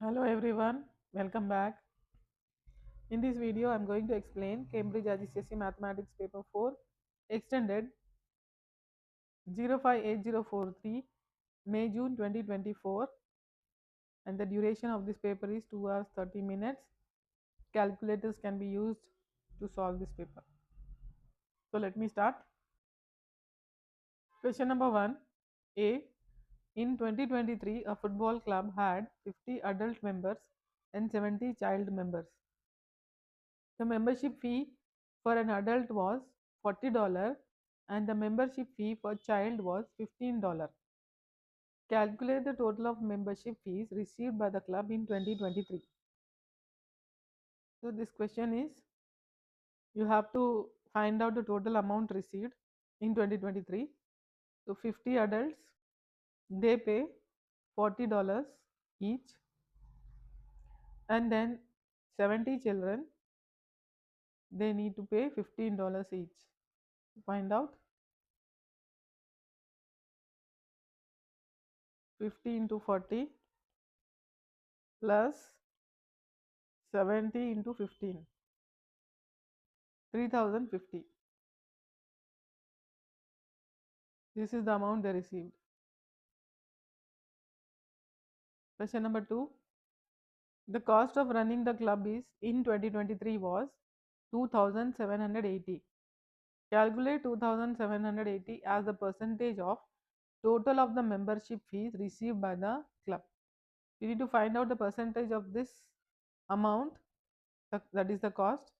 Hello everyone, welcome back. In this video, I am going to explain Cambridge IGCSE Mathematics Paper 4 Extended 058043 May June 2024, and the duration of this paper is 2 hours 30 minutes. Calculators can be used to solve this paper. So let me start. Question number 1. A. In 2023, a football club had 50 adult members and 70 child members. The membership fee for an adult was $40 and the membership fee for child was $15. Calculate the total of membership fees received by the club in 2023. So this question is, you have to find out the total amount received in 2023. So 50 adults, they pay $40 each, and then 70 children, they need to pay $15 each. Find out 50 into 40 plus 70 into 15, 3050. This is the amount they received. Question number 2. The cost of running the club is in 2023 was 2780. Calculate 2780 as the percentage of total of the membership fees received by the club. You need to find out the percentage of this amount, that is the cost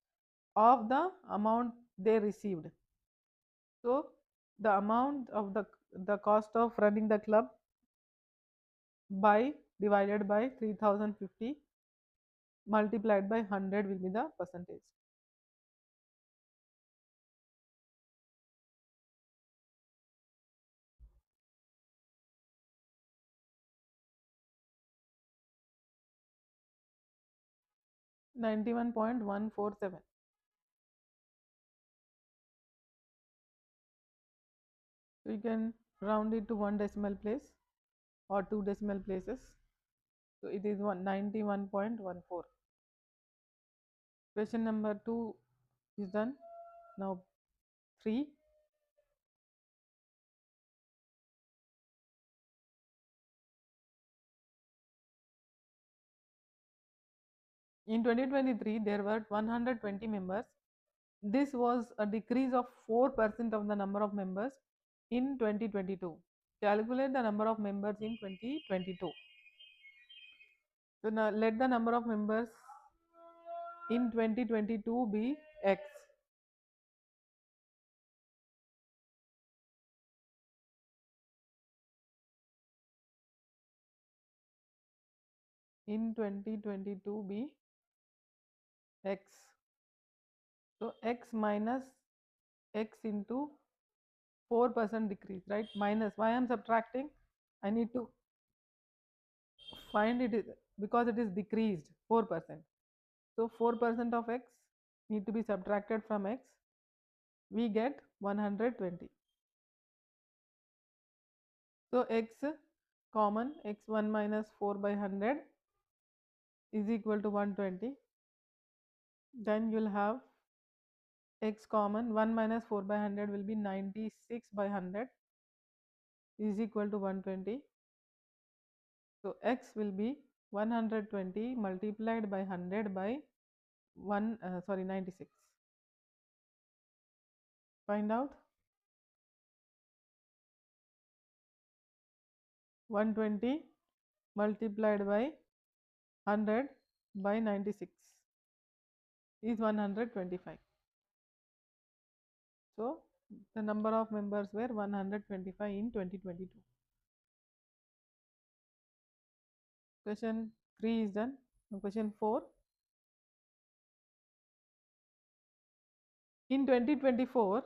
of the amount they received. So the amount of the cost of running the club by divided by 3050 multiplied by 100 will be the percentage. $91.147. So you can round it to one decimal place or two decimal places. So it is 91.14. Question number 2 is done. Now 3. In 2023, there were 120 members. This was a decrease of 4% of the number of members in 2022. Calculate the number of members in 2022. So now let the number of members in 2022 be x. In 2022 be x. So x minus x into 4% decrease, right? Minus, why I am subtracting? I need to find it because it is decreased 4%. So 4% of x need to be subtracted from x. We get 120. So x common, x1 minus 4 by 100 is equal to 120. Then you'll have x common, 1 minus 4 by 100 will be 96 by 100 is equal to 120. So x will be 120 multiplied by 100 by 96. Find out 120 multiplied by 100 by 96 is 125. So the number of members were 125 in 2022. Question 3 is done. Now question 4. In 2024,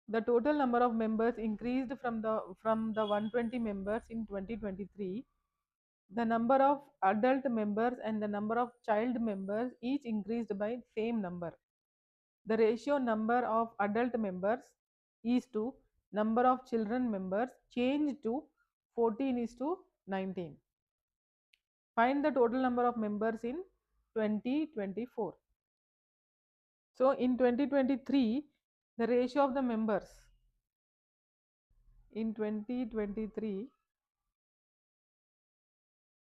the total number of members increased from the 120 members in 2023. The number of adult members and the number of child members each increased by same number. The ratio number of adult members is to number of children members changed to 14 is to 19. Find the total number of members in 2024. So in 2023, the ratio of the members in 2023,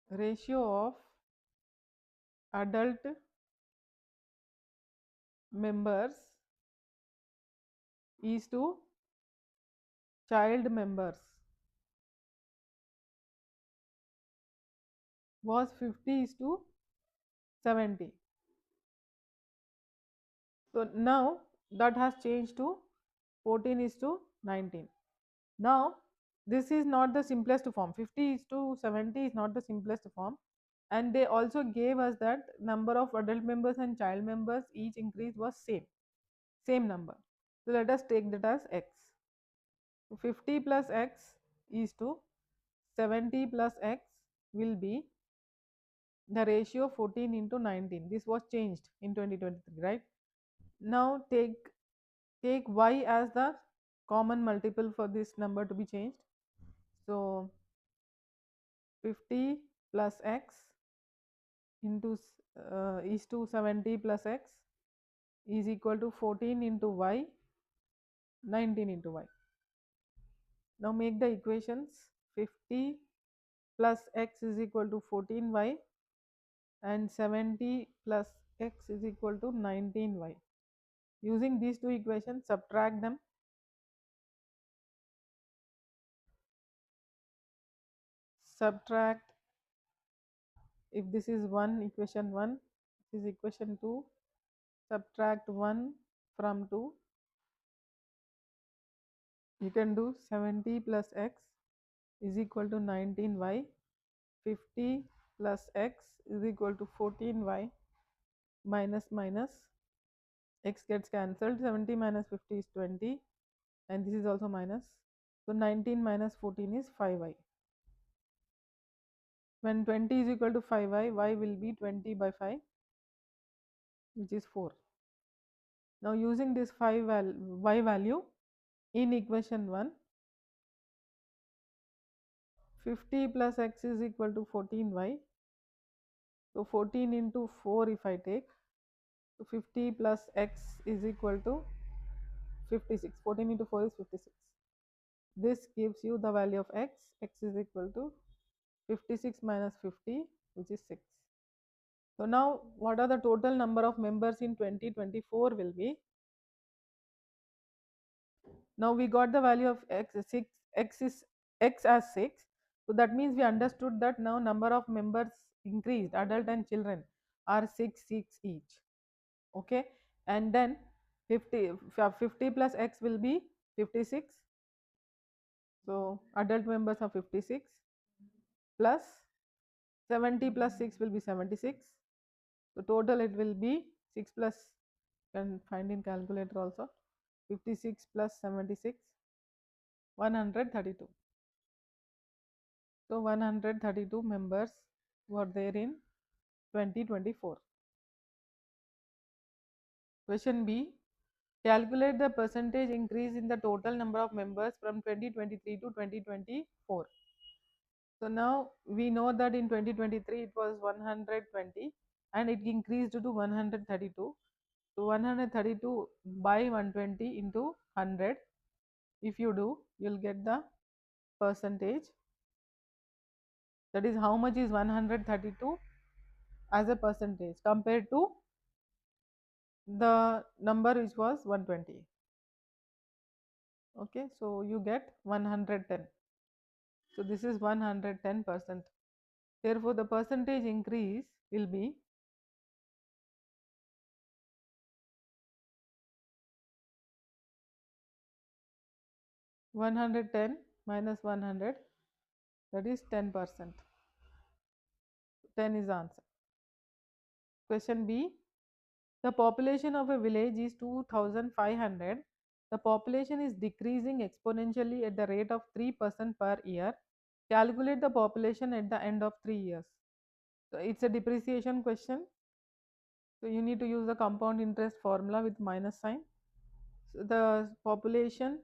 ratio of adult members is to child members was 50 is to 70. So now that has changed to 14 is to 19. Now this is not the simplest form. 50 is to 70 is not the simplest form, and they also gave us that number of adult members and child members each increase was same number. So let us take that as x. So 50 plus x is to 70 plus x will be the ratio 14 into 19. This was changed in 2023, right? Now take y as the common multiple for this number to be changed. So 50 plus x into is to 70 plus x is equal to 14 into y, 19 into y. Now make the equations. 50 plus x is equal to 14y and 70 plus x is equal to 19y. Using these two equations, subtract them. Subtract, if this is 1, equation 1, this is equation 2, subtract 1 from 2. You can do 70 plus x is equal to 19y, 50 plus x is equal to 14y, minus minus, x gets cancelled, 70 minus 50 is 20, and this is also minus. So 19 minus 14 is 5y. When 20 is equal to 5y, y will be 20 by 5, which is 4. Now using this y value in equation 1, 50 plus x is equal to 14y. So 14 into 4 if I take, so 50 plus x is equal to 56. 14 into 4 is 56. This gives you the value of x. X is equal to 56 minus 50, which is 6. So now what are the total number of members in 2024 will be? Now we got the value of x 6, x is x as 6. So that means we understood that now number of members increased, adult and children are 6 each. Okay, and then 50 plus x will be 56. So adult members are 56 plus 70 plus 6 will be 76. So total it will be 6 plus, you can find in calculator also, 56 plus 76, 132. So 132 members were there in 2024. Question B. Calculate the percentage increase in the total number of members from 2023 to 2024. So now we know that in 2023 it was 120 and it increased to 132. So 132 by 120 into 100. If you do, you'll get the percentage. That is how much is 132 as a percentage compared to the number which was 120. Okay, so you get 110. So this is 110%. Therefore, the percentage increase will be 110 minus 100, that is 10%. 10 is the answer. Question B. The population of a village is 2500. The population is decreasing exponentially at the rate of 3% per year. Calculate the population at the end of 3 years. So it's a depreciation question. So you need to use the compound interest formula with minus sign. So the population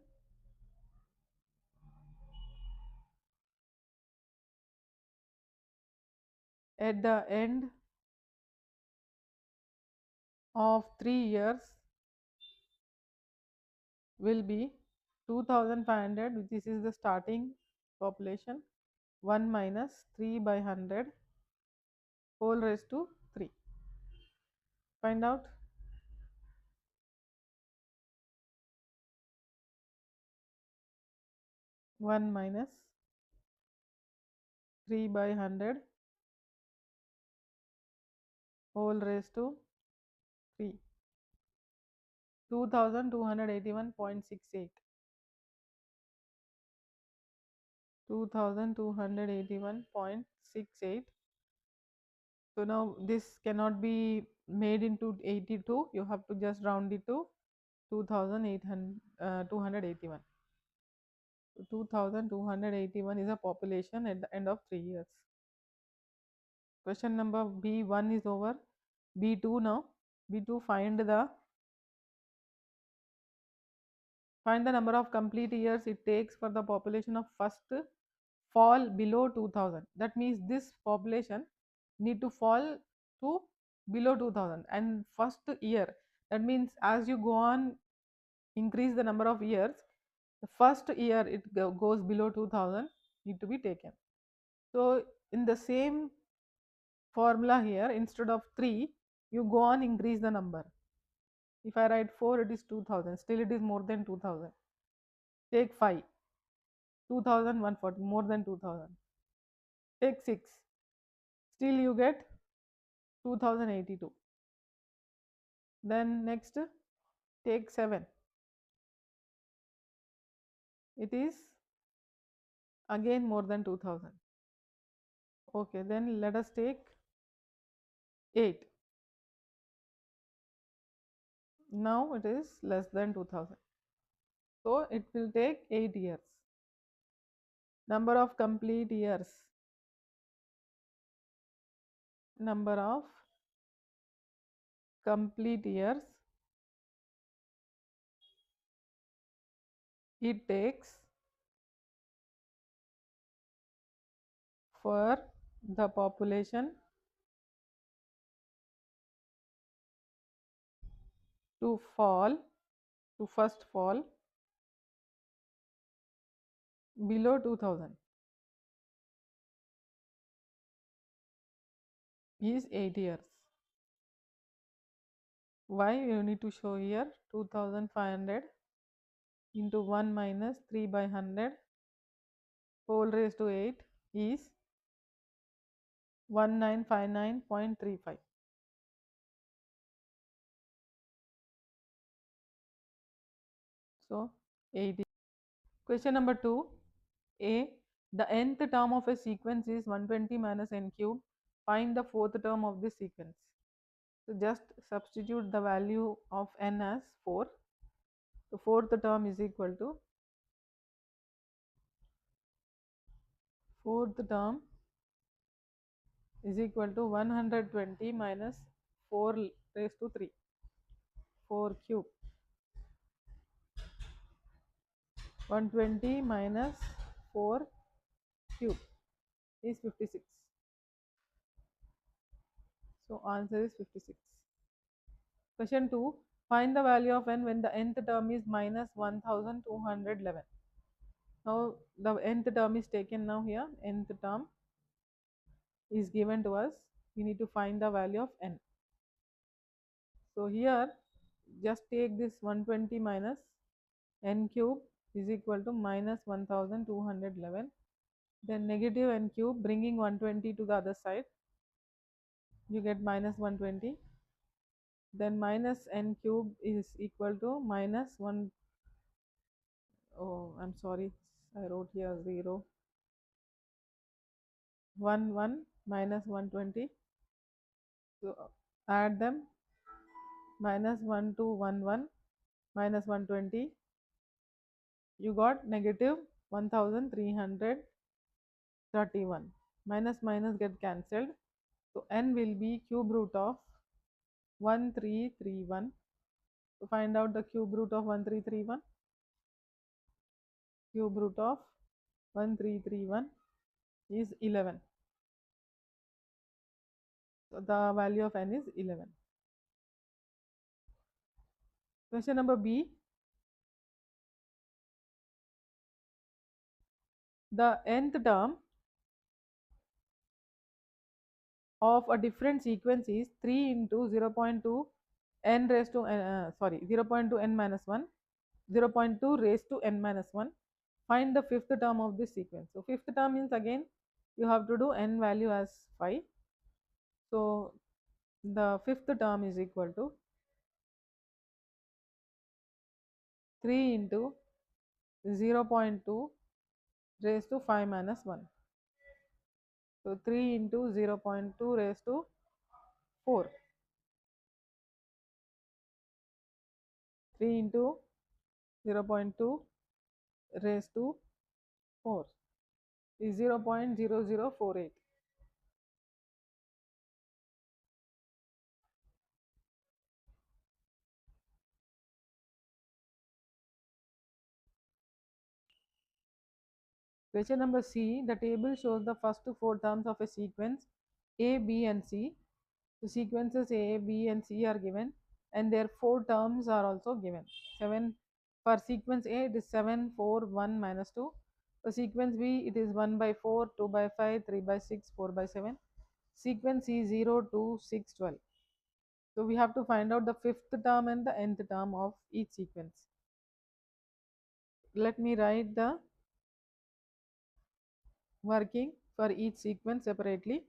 at the end of 3 years will be 2500, which is the starting population, 1 minus 3 by 100 whole raised to 3. Find out. One minus 3 by 100 whole raised to 3. 2281.68. 2281.68. So now this cannot be made into 82. You have to just round it to 281. 2281 is a population at the end of 3 years. Question number B1 is over. B2 now. B2, find the number of complete years it takes for the population of first fall below 2000. That means this population need to fall to below 2000, and first year, that means as you go on increase the number of years, the first year it goes below 2000 need to be taken. So in the same formula here, instead of 3 you go on increase the number. If I write 4, it is 2000, still it is more than 2000. Take 5, 2140, more than 2000. Take 6, still you get 2082. Then next take 7, it is again more than 2000. Okay, then let us take 8. Now it is less than 2000. So it will take 8 years. Number of complete years. Number of complete years it takes for the population to first fall below 2000 is 8 years. Why? You need to show here 2500 into 1 minus 3 by 100 whole raised to 8 is 1959.35. So 80. Question number 2. A. The nth term of a sequence is 120 minus n cube. Find the fourth term of this sequence. So just substitute the value of n as 4. The fourth term is equal to 120 minus 4 raised to 3. 4 cube. 120 minus 4 cube is 56. So answer is 56. Question 2. Find the value of n when the nth term is minus 1211. Now the nth term is taken now here. Nth term is given to us. We need to find the value of n. So here just take this 120 minus n cube is equal to minus 1211. Then negative n cube, bringing 120 to the other side, you get minus 120. Then minus n cube is equal to minus 1. Oh, I'm sorry, I wrote here 0. 1 minus 120. So add them. Minus 1211 minus 120. You got negative 1331. Minus minus get cancelled. So n will be cube root of 1331. To find out the cube root of 1331. Cube root of 1331 is 11. So the value of n is 11. Question number B. The nth term of a different sequence is 3 into 0.2 n raised to 0.2 n minus 1, 0.2 raised to n minus 1. Find the fifth term of this sequence. So fifth term means again you have to do n value as 5. So the fifth term is equal to 3 into 0.2 raised to 5 minus 1. So 3 into 0.2 raised to 4. 3 into 0.2 raised to 4 is 0.0048. Question number C. The table shows the first 4 terms of a sequence A, B and C. The sequences A, B and C are given and their 4 terms are also given. 7 for sequence A it is 7, 4, 1, minus 2. For sequence B it is 1 by 4, 2 by 5, 3 by 6, 4 by 7. Sequence C 0, 2, 6, 12. So we have to find out the fifth term and the nth term of each sequence. Let me write the working for each sequence separately.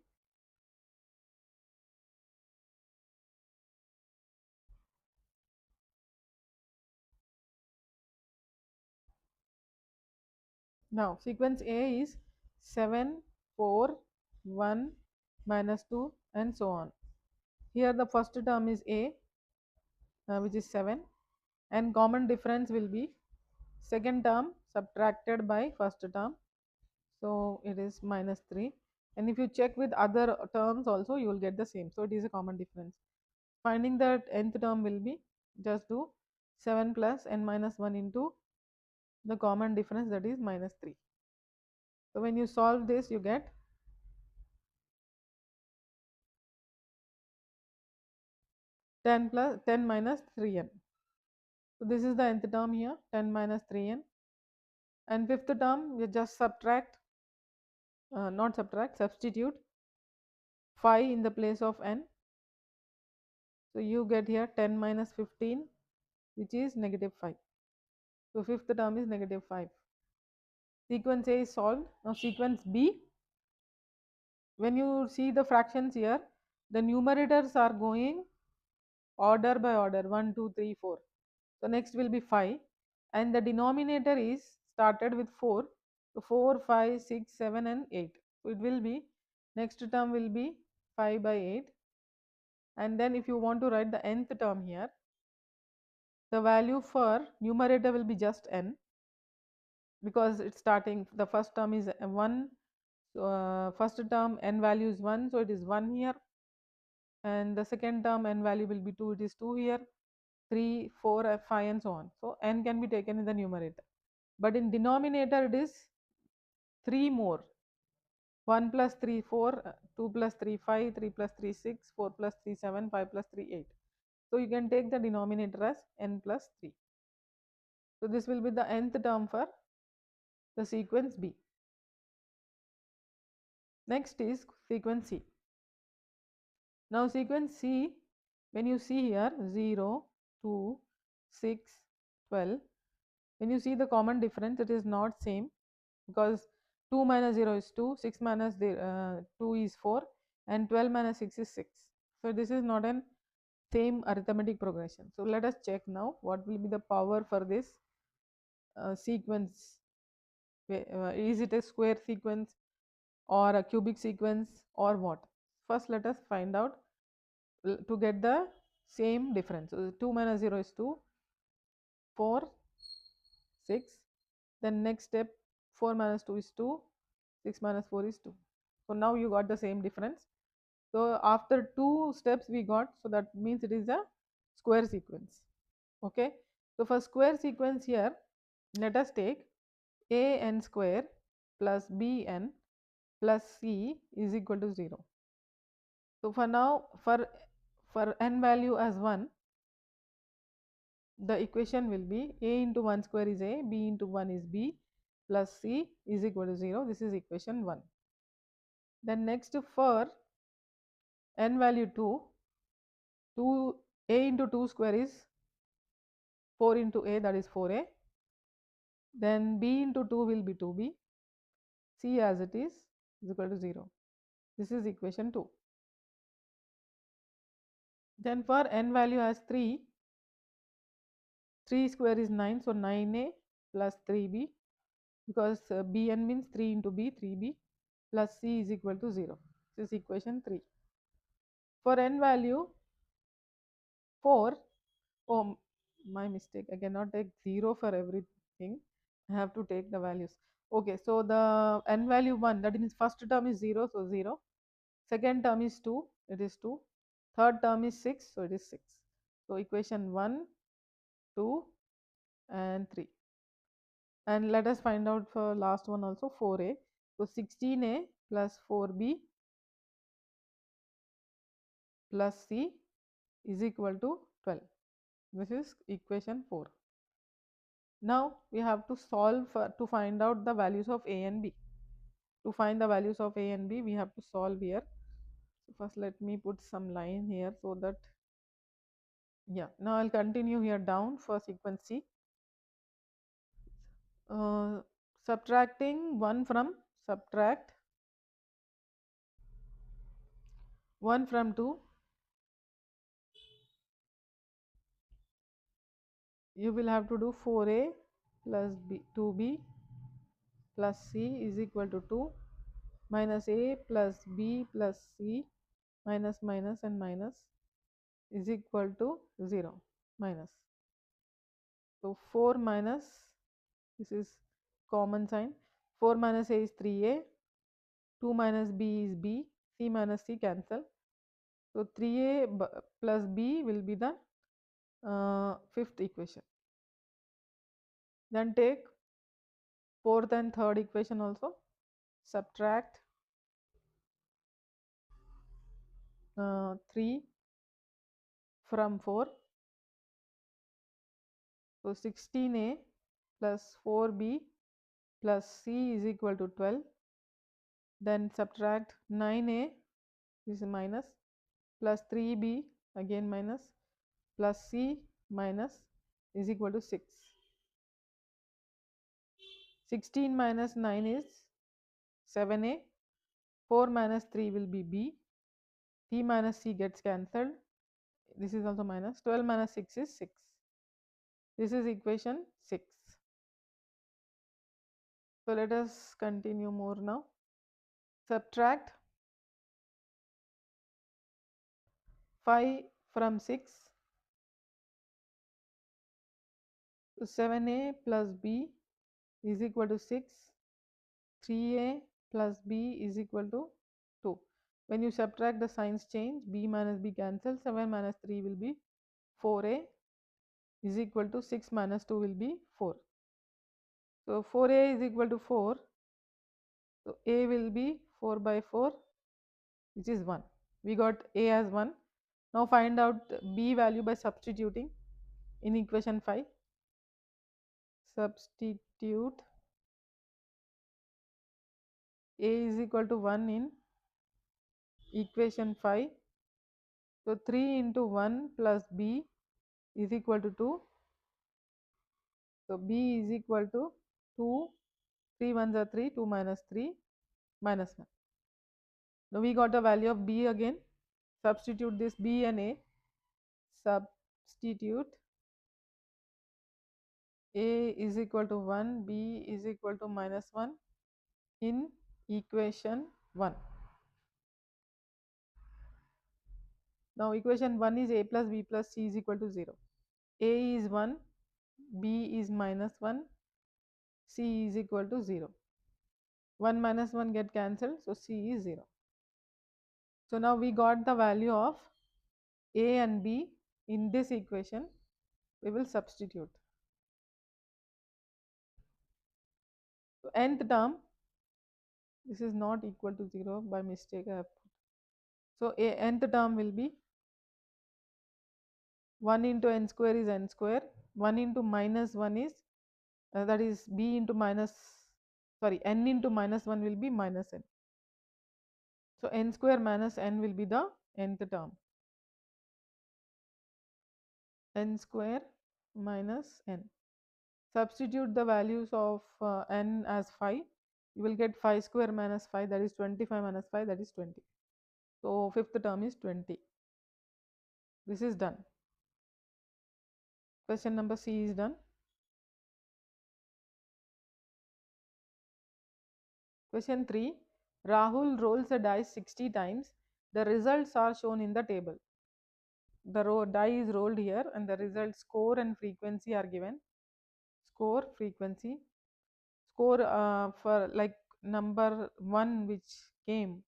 Now sequence A is 7, 4, 1, minus 2 and so on. Here the first term is A, which is 7, and common difference will be second term subtracted by first term. So it is minus 3, and if you check with other terms also you will get the same. So it is a common difference. Finding that nth term will be just do 7 plus n minus 1 into the common difference, that is minus 3. So when you solve this you get 10 minus 3n. So this is the nth term here, 10 minus 3n. And fifth term you just subtract, not subtract, substitute 5 in the place of n. So you get here 10 minus 15, which is negative 5. So fifth term is negative 5. Sequence A is solved. Now sequence B, when you see the fractions here, the numerators are going order by order, 1, 2, 3, 4. So next will be 5, and the denominator is started with 4. So 4, 5, 6, 7 and 8. So it will be, next term will be 5 by 8. And then if you want to write the nth term here, the value for numerator will be just n, because it's starting, the first term is 1. So first term n value is 1, so it is 1 here, and the second term n value will be 2, it is 2 here, 3, 4, 5 and so on. So n can be taken in the numerator, but in denominator it is 3 more. 1 plus 3 4, 2 plus 3 5, 3 plus 3 6, 4 plus 3 7, 5 plus 3 8. So you can take the denominator as n plus 3. So this will be the nth term for the sequence B. Next is sequence C. Now sequence C, when you see here 0, 2, 6, 12, when you see the common difference, it is not same, because 2 minus 0 is 2, 6 minus 2 is 4, and 12 minus 6 is 6. So this is not an same arithmetic progression. So let us check now what will be the power for this sequence. Is it a square sequence or a cubic sequence or what? First let us find out to get the same difference. So 2 minus 0 is 2, 4, 6. Then next step, 4 minus 2 is 2, 6 minus 4 is 2. So now you got the same difference. So after 2 steps we got, so that means it is a square sequence. Okay. So for square sequence here, let us take a n square plus b n plus c is equal to 0. So for now, for n value as 1, the equation will be a into 1 square is a, b into 1 is b, plus c is equal to 0. This is equation 1. Then next, for n value 2, 2 a into 2 square is 4 into a, that is 4a. Then b into 2 will be 2b, c as it is equal to 0. This is equation 2. Then for n value as 3, 3 square is 9, so 9a plus 3b, because bn means 3 into b, 3b, plus c is equal to 0. This is equation 3. For n value 4, oh, my mistake, I cannot take 0 for everything, I have to take the values. Okay, so the n value 1, that means first term is 0, so 0. Second term is 2, it is 2. Third term is 6, so it is 6. So equation 1, 2 and 3. And let us find out for last one also, 4a. So 16a plus 4b plus c is equal to 12. This is equation 4. Now we have to solve to find out the values of a and b. To find the values of a and b, we have to solve here. So first let me put some line here so that, yeah, now I'll continue here down for sequence C. Subtracting 1 from, subtract 1 from 2, you will have to do 4a plus b, 2b plus c is equal to 2, minus a plus b plus c, minus minus and minus is equal to 0, minus. So 4 minus, this is common sign, 4 minus a is 3a, 2 minus b is b, c minus c cancel. So 3a plus b will be the fifth equation. Then take fourth and third equation also, subtract 3 from 4. So 16a plus 4b plus c is equal to 12. Then subtract 9a, this is minus, plus 3b again minus, plus c minus is equal to 6. 16 minus 9 is 7a, 4 minus 3 will be b, c minus c gets cancelled, this is also minus, 12 minus 6 is 6. This is equation 6. So let us continue more now. Subtract 5 from 6. So 7a plus b is equal to 6. 3a plus b is equal to 2. When you subtract, the signs change, b minus b cancel, 7 minus 3 will be 4a is equal to 6 minus 2 will be 4. So 4a is equal to 4. So a will be 4 by 4, which is 1. We got a as 1. Now find out b value by substituting in equation 5. Substitute a is equal to 1 in equation 5. So 3 into 1 plus b is equal to 2. So b is equal to 2. 3 ones are 3, 2 minus 3 minus 1. Now we got the value of b again. Substitute this b and a. Substitute a is equal to 1, b is equal to minus 1 in equation 1. Now equation 1 is a plus b plus c is equal to 0. A is 1, b is minus 1, c is equal to 0. 1 minus 1 get cancelled, so c is 0. So now we got the value of a and b in this equation. We will substitute. So nth term, this is not equal to 0, by mistake I have put. So a nth term will be 1 into n square is n square, 1 into minus 1 is that is b into minus, sorry, n into minus 1 will be minus n. So n square minus n will be the nth term. N square minus n. Substitute the values of n as 5. You will get 5 square minus 5, that is 25 minus 5, that is 20. So fifth term is 20. This is done. Question number C is done. Question 3. Rahul rolls a dice 60 times. The results are shown in the table. The die is rolled here and the result score and frequency are given. Score, frequency. Score for like number 1 which came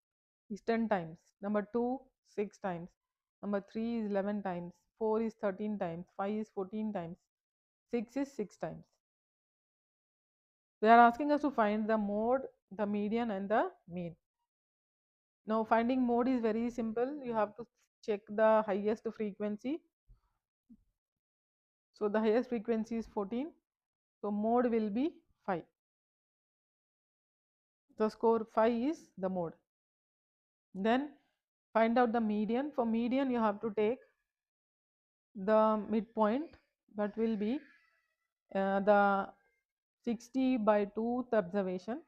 is 10 times. Number 2, 6 times. Number 3 is 11 times. 4 is 13 times. 5 is 14 times. 6 is 6 times. They are asking us to find the mode, the median and the mean. Now finding mode is very simple. You have to check the highest frequency. So the highest frequency is 14. So mode will be 5. The score 5 is the mode. Then find out the median. For median you have to take the midpoint, that will be the 60 by 2th observation.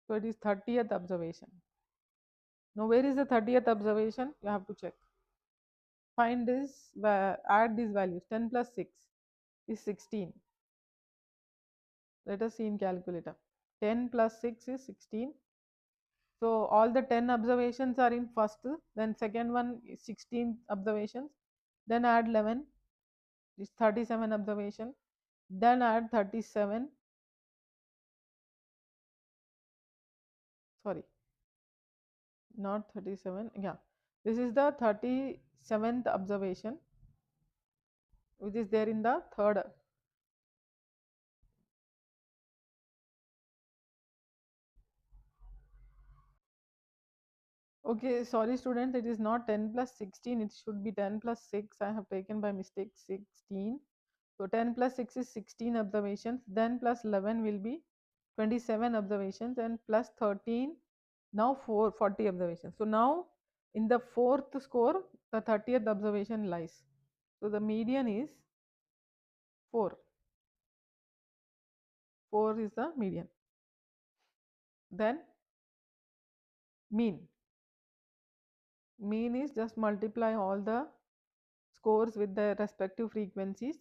So it is 30th observation. Now where is the 30th observation? You have to check. Find this, add these values. 10 plus 6 is 16. Let us see in calculator. 10 plus 6 is 16. So all the 10 observations are in first, then second one is 16 observations, then add 11 is 37 observation, then add 37, sorry, not 37, yeah, this is the 37th observation which is there in the third. Okay, sorry students, it is not 10 plus 16, it should be 10 plus 6. I have taken by mistake 16. So 10 plus 6 is 16 observations, then plus 11 will be 27 observations, and plus 13, now 40 observations. So now in the fourth score, the 30th observation lies. So the median is 4. 4 is the median. Then mean. Mean is just multiply all the scores with the respective frequencies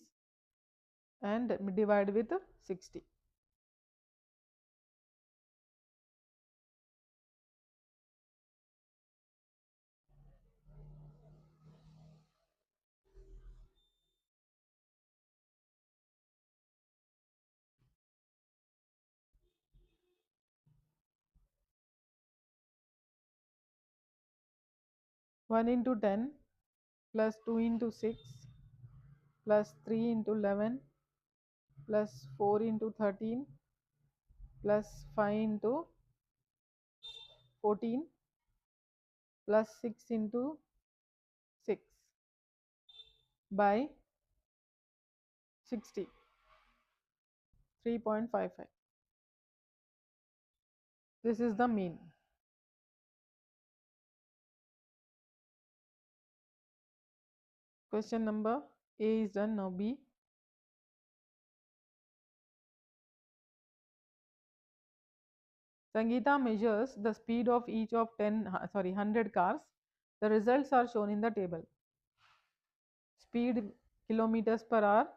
and divide with 60. One into 10 plus 2 into 6 plus 3 into 11 plus 4 into 13 plus 5 into 14 plus 6 into 6 by 60, 3.55. This is the mean. Question number A is done. Now B. Sangeeta measures the speed of each of 100 cars. The results are shown in the table. Speed kilometers per hour.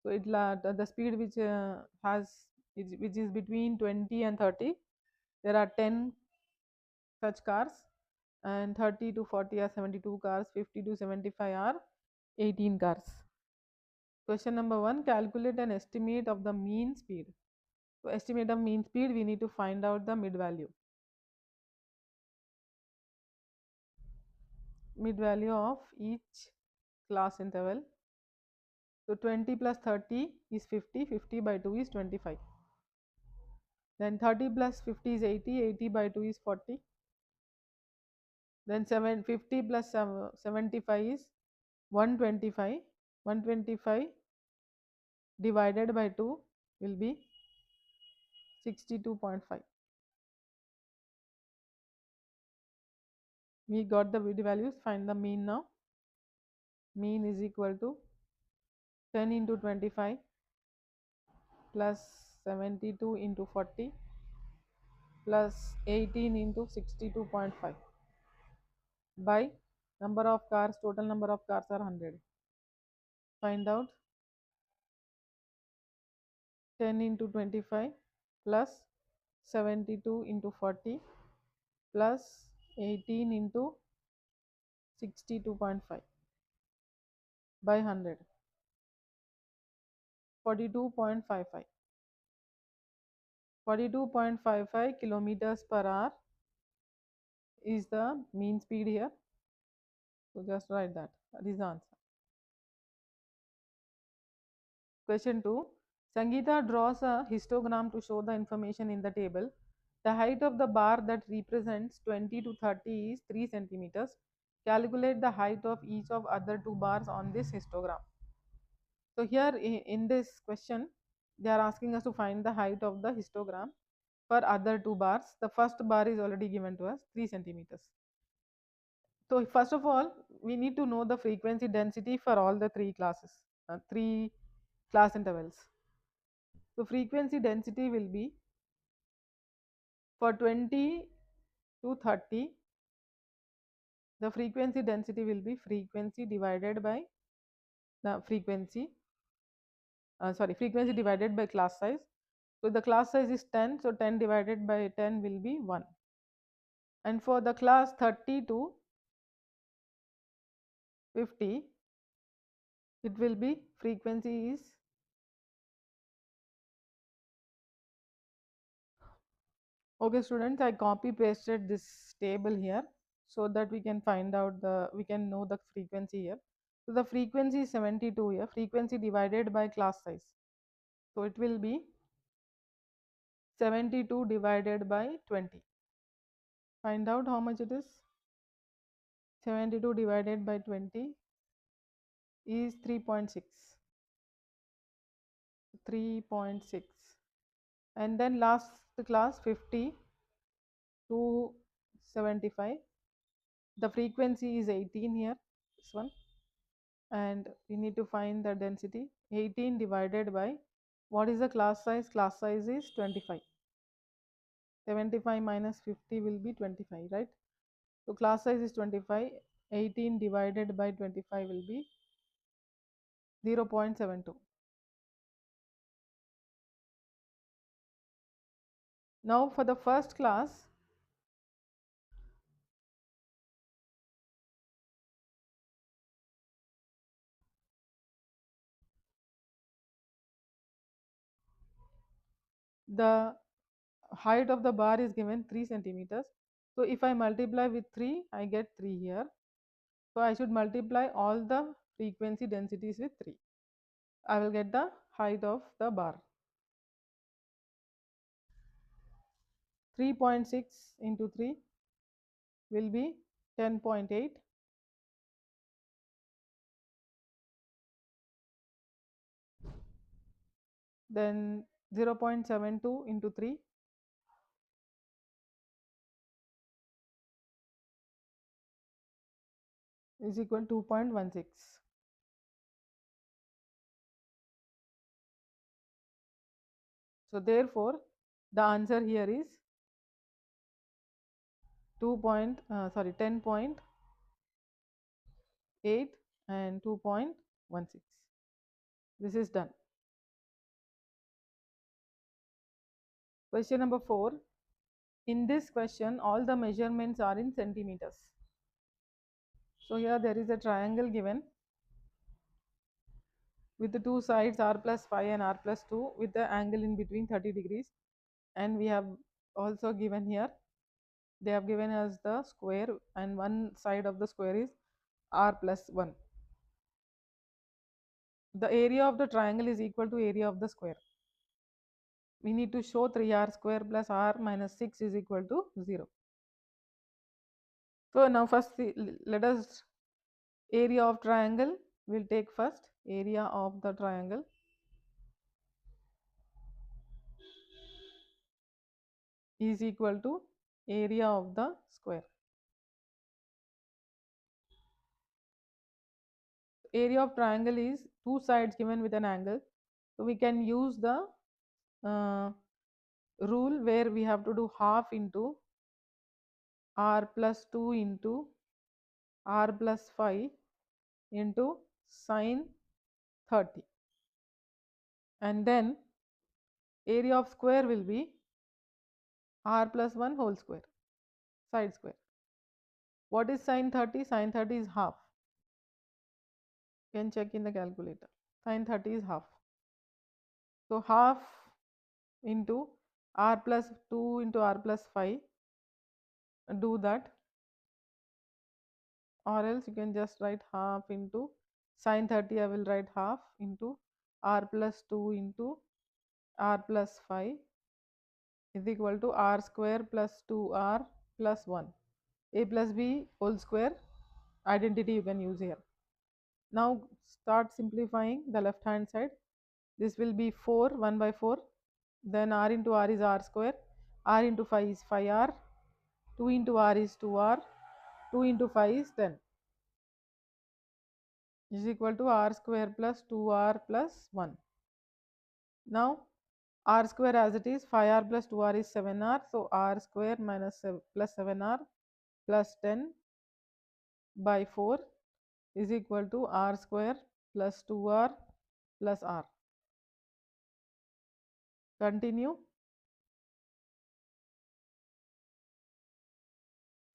So the speed which which is between 20 and 30. There are 10 such cars, and 30 to 40 are 72 cars, 50 to 75 are 18 cars. Question number 1, calculate an estimate of the mean speed. To estimate the mean speed, we need to find out the mid value. Mid value of each class interval. So 20 plus 30 is 50, 50 by 2 is 25. Then 30 plus 50 is 80. 80 by 2 is 40. Then 50 plus 75 is 125. 125 divided by 2 will be 62.5. We got the values. Find the mean now. Mean is equal to 10 into 25 plus 72 into 40 plus 18 into 62.5 by number of cars. Total number of cars are 100. Find out 10 into 25 plus 72 into 40 plus 18 into 62.5 by 100. 42.55. 42.55 kilometers per hour is the mean speed here. So just write that. That is the answer. Question 2. Sangeeta draws a histogram to show the information in the table. The height of the bar that represents 20 to 30 is 3 centimeters. Calculate the height of each of other two bars on this histogram. So here in this question, they are asking us to find the height of the histogram for other two bars. The first bar is already given to us, 3 centimeters. So first of all, we need to know the frequency density for all the three classes, three class intervals. So frequency density will be for 20 to 30, the frequency density will be frequency divided by the frequency divided by class size. So the class size is 10, so 10 divided by 10 will be 1. And for the class 30 to 50, it will be frequency is okay students, I copy pasted this table here so that we can find out we can know the frequency here. So the frequency is 72 here, frequency divided by class size. So it will be 72 divided by 20. Find out how much it is. 72 divided by 20 is 3.6. 3.6. And then last class 50 to 75. The frequency is 18 here, this one. And we need to find the density. 18 divided by, what is the class size? Class size is 25. 75 minus 50 will be 25, right? So class size is 25. 18 divided by 25 will be 0.72. Now for the first class, the height of the bar is given 3 centimeters. So if I multiply with 3, I get 3 here. So I should multiply all the frequency densities with 3. I will get the height of the bar. 3.6 into 3 will be 10.8. Then 0.72 into 3 is equal to 2.16. So therefore, the answer here is 10.8 and 2.16. This is done. Question number 4. In this question, all the measurements are in centimeters. So here there is a triangle given with the two sides r plus 5 and r plus 2 with the angle in between 30 degrees. And we have also given here, they have given us the square, and one side of the square is r plus 1. The area of the triangle is equal to area of the square. we need to show 3r square plus r minus 6 is equal to 0. So now first let us area of triangle. We'll take first area of the triangle is equal to area of the square. Area of triangle is two sides given with an angle. So we can use the rule where we have to do half into r plus 2 into r plus 5 into sine 30, and then area of square will be r plus 1 whole square, side square. What is sine 30? Sine 30 is half. You can check in the calculator. Sine 30 is half. So half into r plus 2 into r plus 5, do that, or else you can just write half into sine 30. I will write half into r plus 2 into r plus 5 is equal to r square plus 2r plus 1. A plus b whole square identity you can use here. Now start simplifying the left hand side. This will be 4, 1 by 4. Then r into r is r square. R into 5 is 5r. 2 into r is 2r. 2 into 5 is 10. Is equal to r square plus 2r plus 1. Now r square as it is, 5r plus 2r is 7r. So r square minus plus 7r plus 10 by 4 is equal to r square plus 2r plus r. Continue.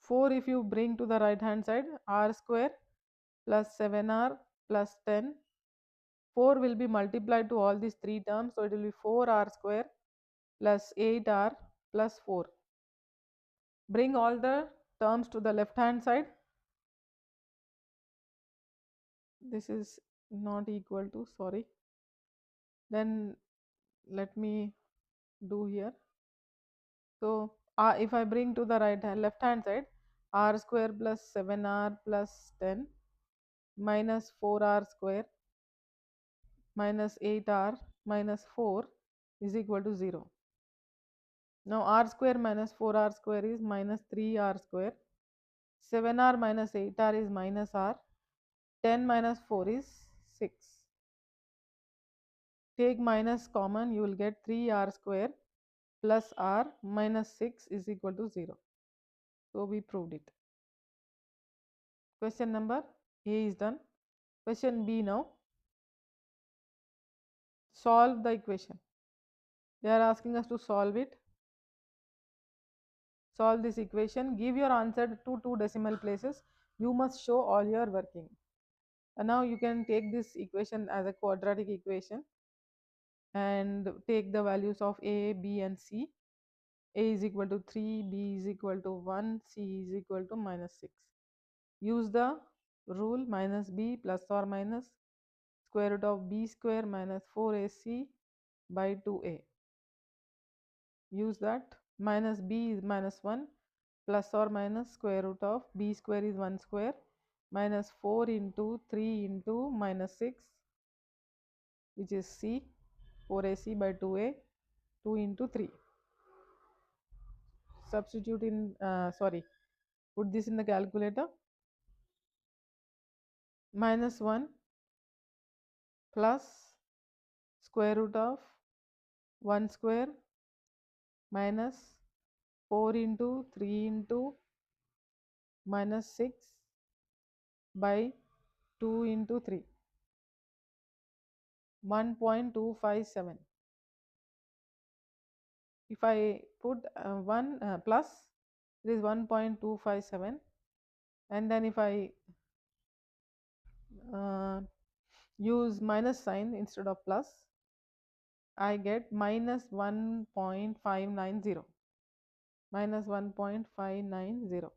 4 if you bring to the right hand side, r square plus 7r plus 10. 4 will be multiplied to all these three terms, so it will be 4r square plus 8r plus 4. Bring all the terms to the left hand side. This is not equal to, sorry. Then let me do here. So if I bring to the left hand side, r square plus 7r plus 10 minus 4r square minus 8r minus 4 is equal to 0. Now r square minus 4r square is minus 3r square. 7r minus 8r is minus r. 10 minus 4 is 6. Take minus common, you will get 3r square plus r minus 6 is equal to 0. So we proved it. Question number A is done. Question B now. Solve the equation. They are asking us to solve it. Solve this equation. Give your answer to two decimal places. You must show all your working. And now you can take this equation as a quadratic equation and take the values of a, b and c. A is equal to 3, b is equal to 1, c is equal to minus 6. Use the rule minus b plus or minus square root of b square minus 4ac by 2a. Use that. Minus b is minus 1 plus or minus square root of b square is 1 square minus 4 into 3 into minus 6, which is c, 4ac by 2a, 2 into 3. Substitute in, put this in the calculator. Minus 1 plus square root of 1 square minus 4 into 3 into minus 6 by 2 into 3, 1.257. If I put 1 plus, it is 1.257, and then if I use minus sign instead of plus, I get minus 1.590. Minus 1.590.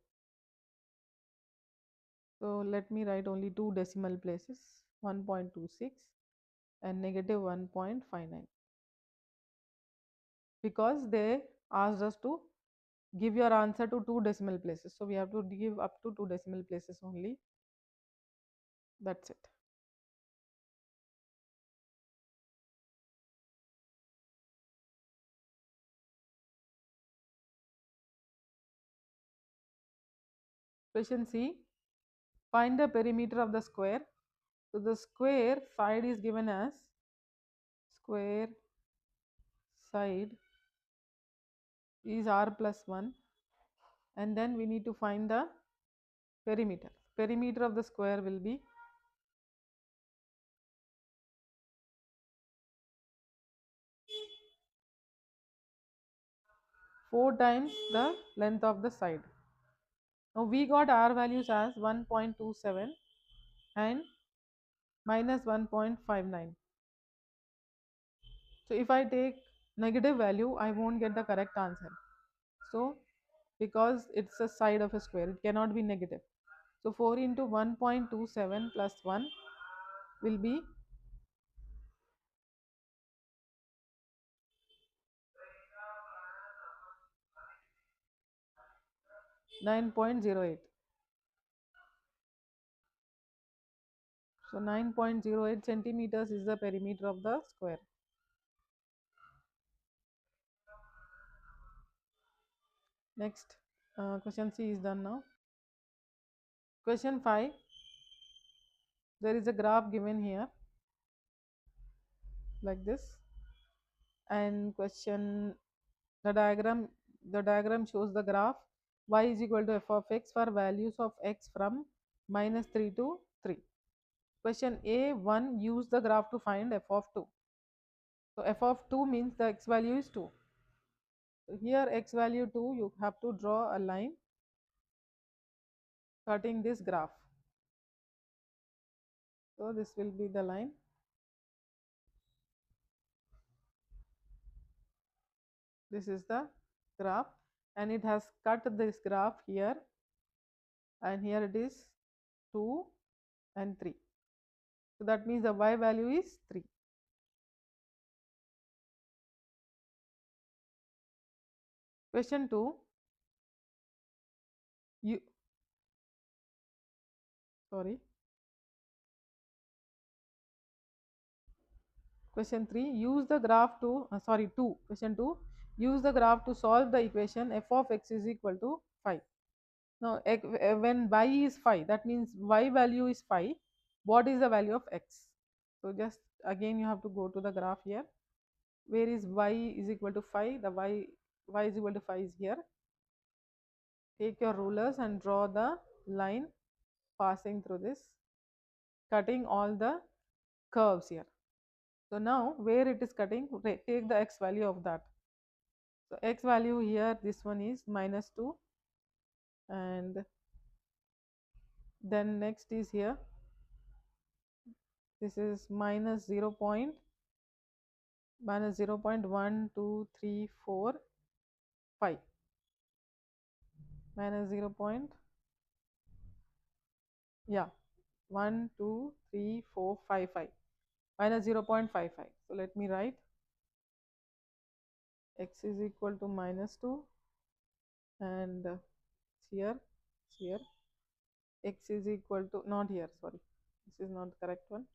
So let me write only two decimal places, 1.26 and negative 1.59. because they asked us to give your answer to 2 decimal places. So we have to give up to 2 decimal places only. That's it. Question C. Find the perimeter of the square. So the square side is given as square side is r plus 1, and then we need to find the perimeter. Perimeter of the square will be 4 times the length of the side. Now we got r values as 1.27 and minus 1.59. So if I take negative value, I won't get the correct answer. So because it's a side of a square, it cannot be negative. So 4 into 1.27 plus 1 will be 9.08. So 9.08 centimeters is the perimeter of the square. Next, question C is done now. Question 5. There is a graph given here like this, and the diagram shows the graph y is equal to f of x for values of x from -3 to 3. Question A1, use the graph to find f of 2. So f of 2 means the x value is 2. So here x value 2, you have to draw a line cutting this graph. So this will be the line. This is the graph, and it has cut this graph here, and here it is 2 and 3. So that means the y value is 3. Question 2. Question 3. Use the graph to, 2. Question 2. Use the graph to solve the equation f of x is equal to 5. Now, when y is 5, that means y value is 5. What is the value of x? So just again you have to go to the graph here. Where is y is equal to 5? The y is equal to 5 is here. Take your rulers and draw the line passing through this, cutting all the curves here. So now where it is cutting, take the x value of that. So x value here, this one is -2, and then next is here, this is minus 0 0.12345, minus 0 point, yeah, 123455, minus 0.55. So let me write x is equal to -2, and here x is equal to, not here, sorry, this is not the correct one,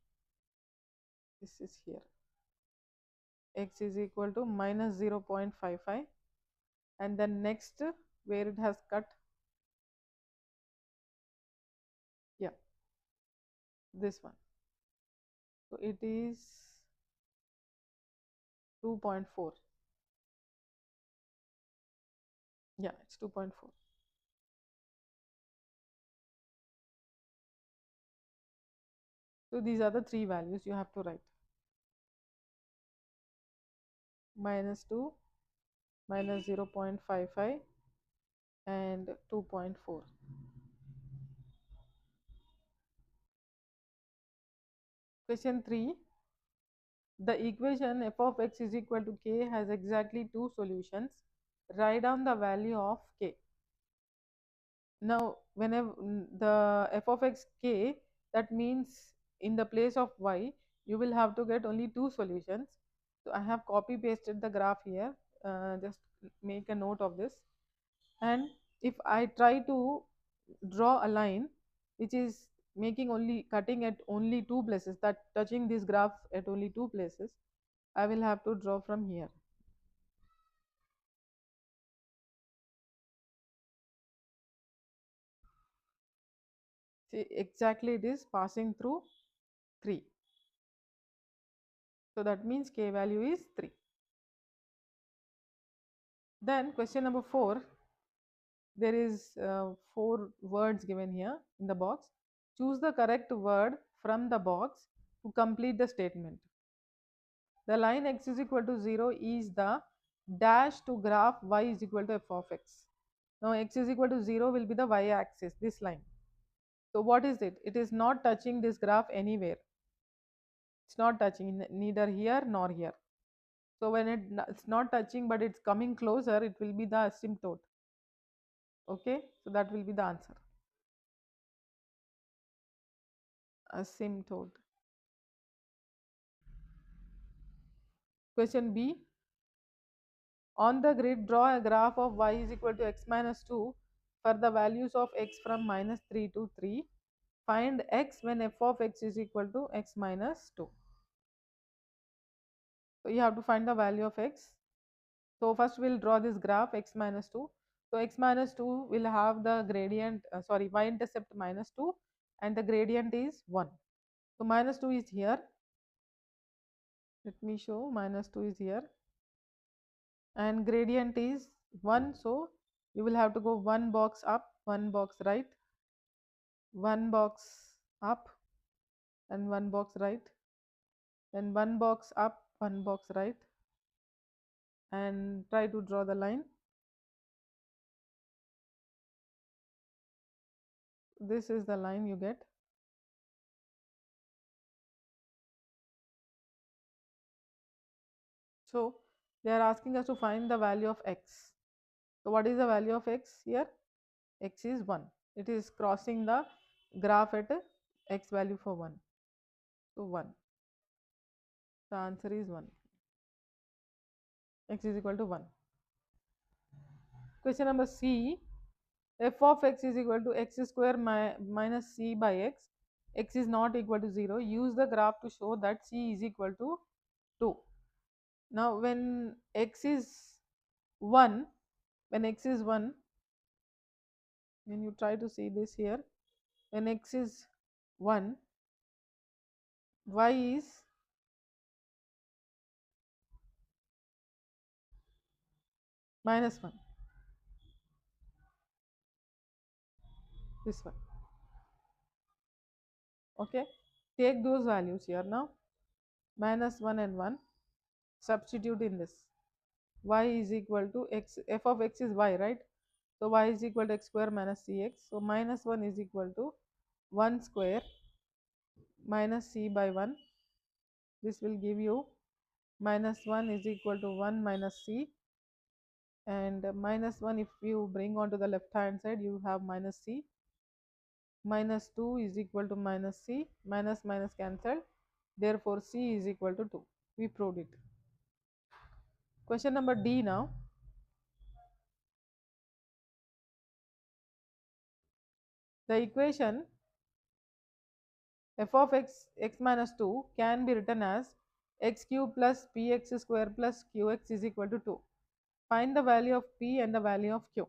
this is here, x is equal to minus 0.55, and then next where it has cut, yeah, this one, so it is 2.4, yeah, it's 2.4. So these are the three values you have to write: -2, minus 0.55, and 2.4. Question 3. The equation f of x is equal to k has exactly two solutions. Write down the value of k. Now whenever the f of x k, that means in the place of y you will have to get only two solutions. So I have copy pasted the graph here. just make a note of this. And if I try to draw a line which is making only cutting at only two places, that touching this graph at only two places, I will have to draw from here. See, exactly it is passing through 3. So that means k value is 3. Then question number 4, there is 4 words given here in the box. Choose the correct word from the box to complete the statement. The line x is equal to 0 is the dash to graph y is equal to f of x. Now x is equal to 0 will be the y axis, this line. So what is it? It is not touching this graph anywhere. It's not touching neither here nor here. So when it's not touching but it's coming closer, it will be the asymptote. Okay, so that will be the answer. Asymptote. Question B. On the grid, draw a graph of y is equal to x minus 2 for the values of x from minus 3 to 3. Find x when f of x is equal to x minus 2. So you have to find the value of x. So first we'll draw this graph x minus 2. So x minus 2 will have the gradient, y-intercept minus 2 and the gradient is 1. So minus 2 is here. Let me show, minus 2 is here and gradient is 1. So you will have to go one box up, one box right, one box up and one box right, then one box up, one box right, and try to draw the line. This is the line you get. So they are asking us to find the value of x. So what is the value of x here? X is 1. It is crossing the graph at x value for 1. So 1. The answer is 1. X is equal to 1. Question number C. F of x is equal to x square minus c by x. X is not equal to 0. Use the graph to show that c is equal to 2. Now when x is 1, when x is 1, when you try to see this here, when x is 1, y is minus 1. This one. Okay. Take those values here now. Minus 1 and 1. Substitute in this. Y is equal to x. F of x is y, right? So y is equal to x square minus cx. So minus 1 is equal to 1 square minus c by 1. This will give you minus 1 is equal to 1 minus c, and minus 1 if you bring on to the left hand side you have minus c. Minus 2 is equal to minus c, minus minus cancelled, therefore c is equal to 2. We proved it. Question number D now. The equation f of x minus 2 can be written as x cube plus px square plus qx is equal to 2. Find the value of p and the value of q.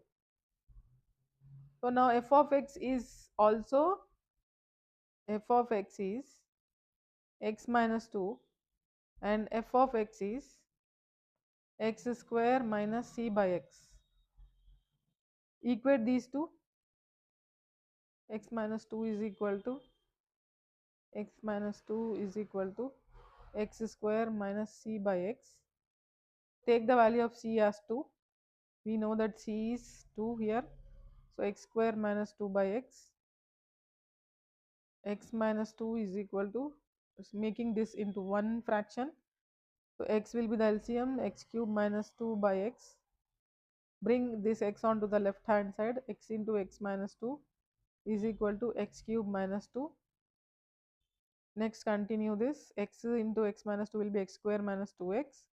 So now f of x is also, f of x is x minus 2 and f of x is x square minus c by x. Equate these two. X minus 2 is equal to x square minus c by x. Take the value of c as 2. We know that c is 2 here. So x square minus 2 by x. X minus 2 is equal to, making this into one fraction. So x will be the LCM, x cube minus 2 by x. Bring this x onto the left hand side. X into x minus 2 is equal to x cube minus 2. Next continue this, x into x minus 2 will be x square minus 2x.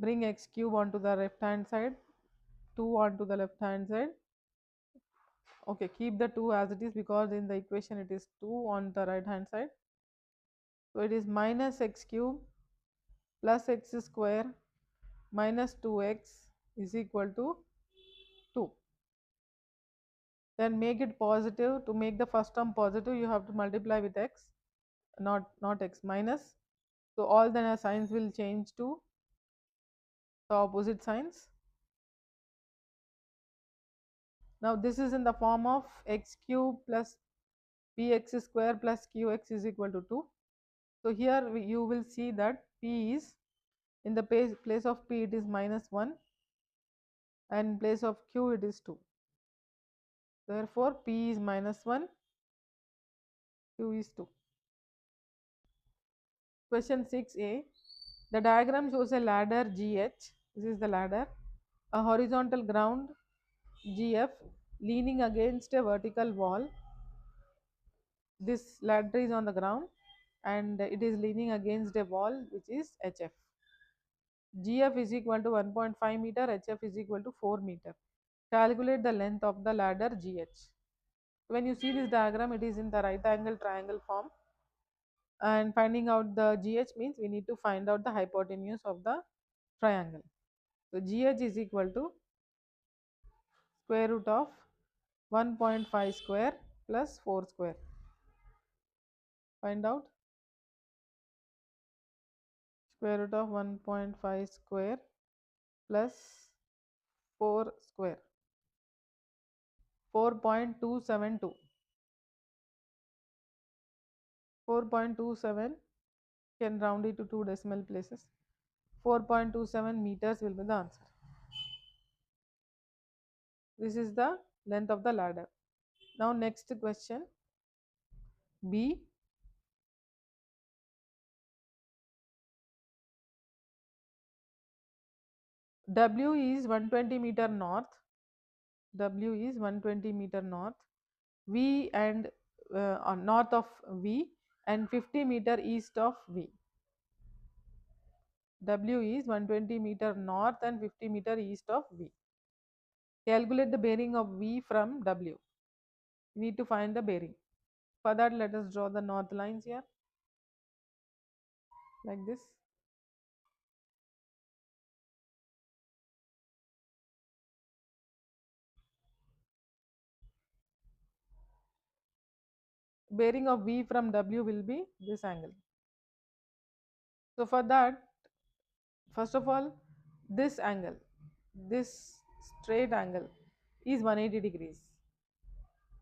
Bring x cube onto the left hand side, 2 onto the left hand side. Okay, keep the 2 as it is because in the equation it is 2 on the right hand side. So it is minus x cube plus x square minus 2x is equal to 2. Then make it positive. To make the first term positive, you have to multiply with x, not x, minus. So all the signs will change to the opposite signs. Now this is in the form of x cube plus px square plus qx is equal to 2. So here you will see that p is in the place of p it is minus 1 and in place of q it is 2. Therefore p is minus 1, q is 2. Question 6a. The diagram shows a ladder GH. This is the ladder. A horizontal ground GF leaning against a vertical wall. This ladder is on the ground and it is leaning against a wall which is HF. GF is equal to 1.5 meter, HF is equal to 4 meter. Calculate the length of the ladder GH. When you see this diagram, it is in the right angle triangle form, and finding out the GH means we need to find out the hypotenuse of the triangle. So GH is equal to square root of 1.5 square plus 4 square. Find out square root of 1.5 square plus 4 square. 4.272. 4.27 can round it to 2 decimal places. 4.27 meters will be the answer. This is the length of the ladder. Now next question B. W is 120 meter north. W is 120 meter north. V and north of V and 50 meter east of V. W is 120 meter north and 50 meter east of V. Calculate the bearing of V from W. We need to find the bearing. For that, let us draw the north lines here, like this. Bearing of V from W will be this angle. So for that, first of all, this angle, this straight angle is 180 degrees.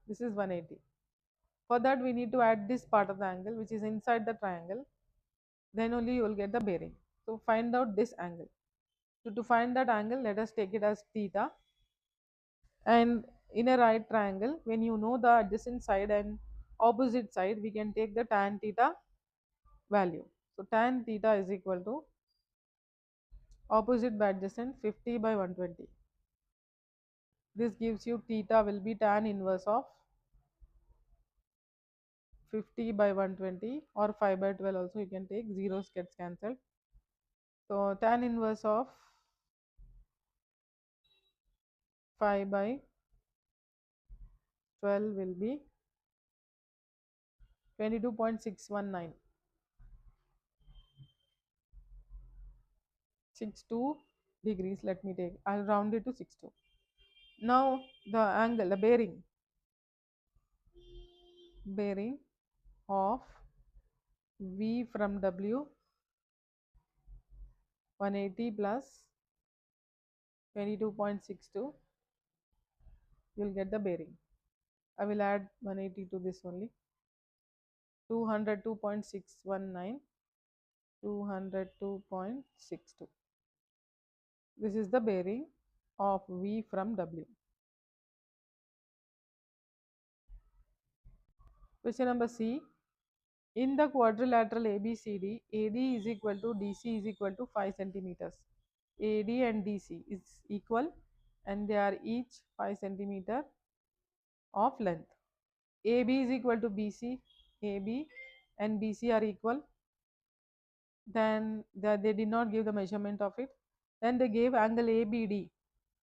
This is 180. For that, we need to add this part of the angle which is inside the triangle. Then only you will get the bearing. So find out this angle. So to find that angle, let us take it as theta. And in a right triangle, when you know the adjacent side and opposite side, we can take the tan theta value. So tan theta is equal to opposite by adjacent 50 by 120. This gives you theta will be tan inverse of 50 by 120 or 5 by 12 also you can take, zeros gets cancelled. So tan inverse of 5 by 12 will be 22.619. 62 degrees, let me take, I'll round it to 62. Now the angle, the bearing of V from W 180 plus 22.62, you will get the bearing. I will add 180 to this only. 202.619, 202.62. This is the bearing of V from W. Question number C. In the quadrilateral ABCD, AD is equal to DC is equal to 5 centimeters. AD and DC is equal and they are each 5 centimeter of length. AB is equal to BC, AB and BC are equal. Then they did not give the measurement of it. Then they gave angle ABD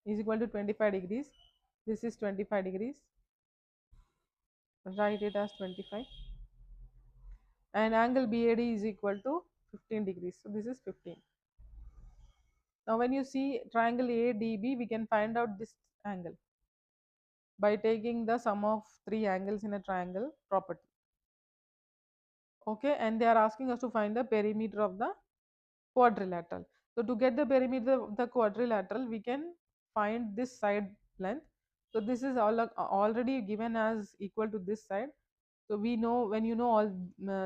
is equal to 25 degrees. This is 25 degrees. Write it as 25. And angle BAD is equal to 15 degrees. So this is 15. Now when you see triangle ADB, we can find out this angle by taking the sum of three angles in a triangle property. Okay, and they are asking us to find the perimeter of the quadrilateral. So to get the perimeter of the quadrilateral, we can find this side length. So this is already given as equal to this side. So we know, when you know all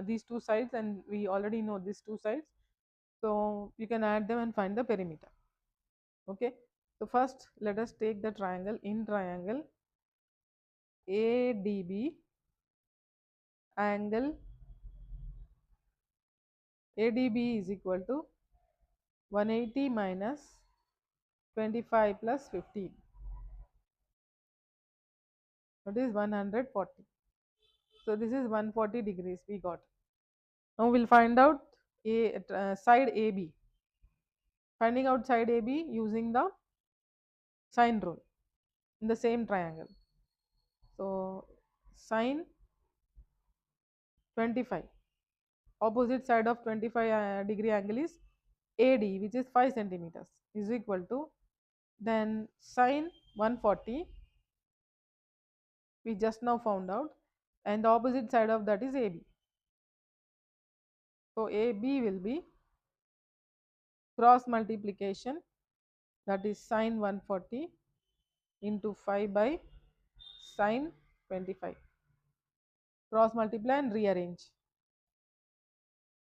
these two sides, and we already know these two sides, so you can add them and find the perimeter. Okay, so first let us take the triangle. In triangle ADB, angle ADB is equal to 180 minus 25 plus 15. That is 140. So this is 140 degrees we got. Now we'll find out side AB. Finding out side AB using the sine rule in the same triangle. So sine 25. Opposite side of 25 degree angle is AD, which is 5 centimeters, is equal to, then sine 140 we just now found out, and the opposite side of that is AB. So AB will be cross multiplication, that is sine 140 into 5 by sine 25. Cross multiply and rearrange.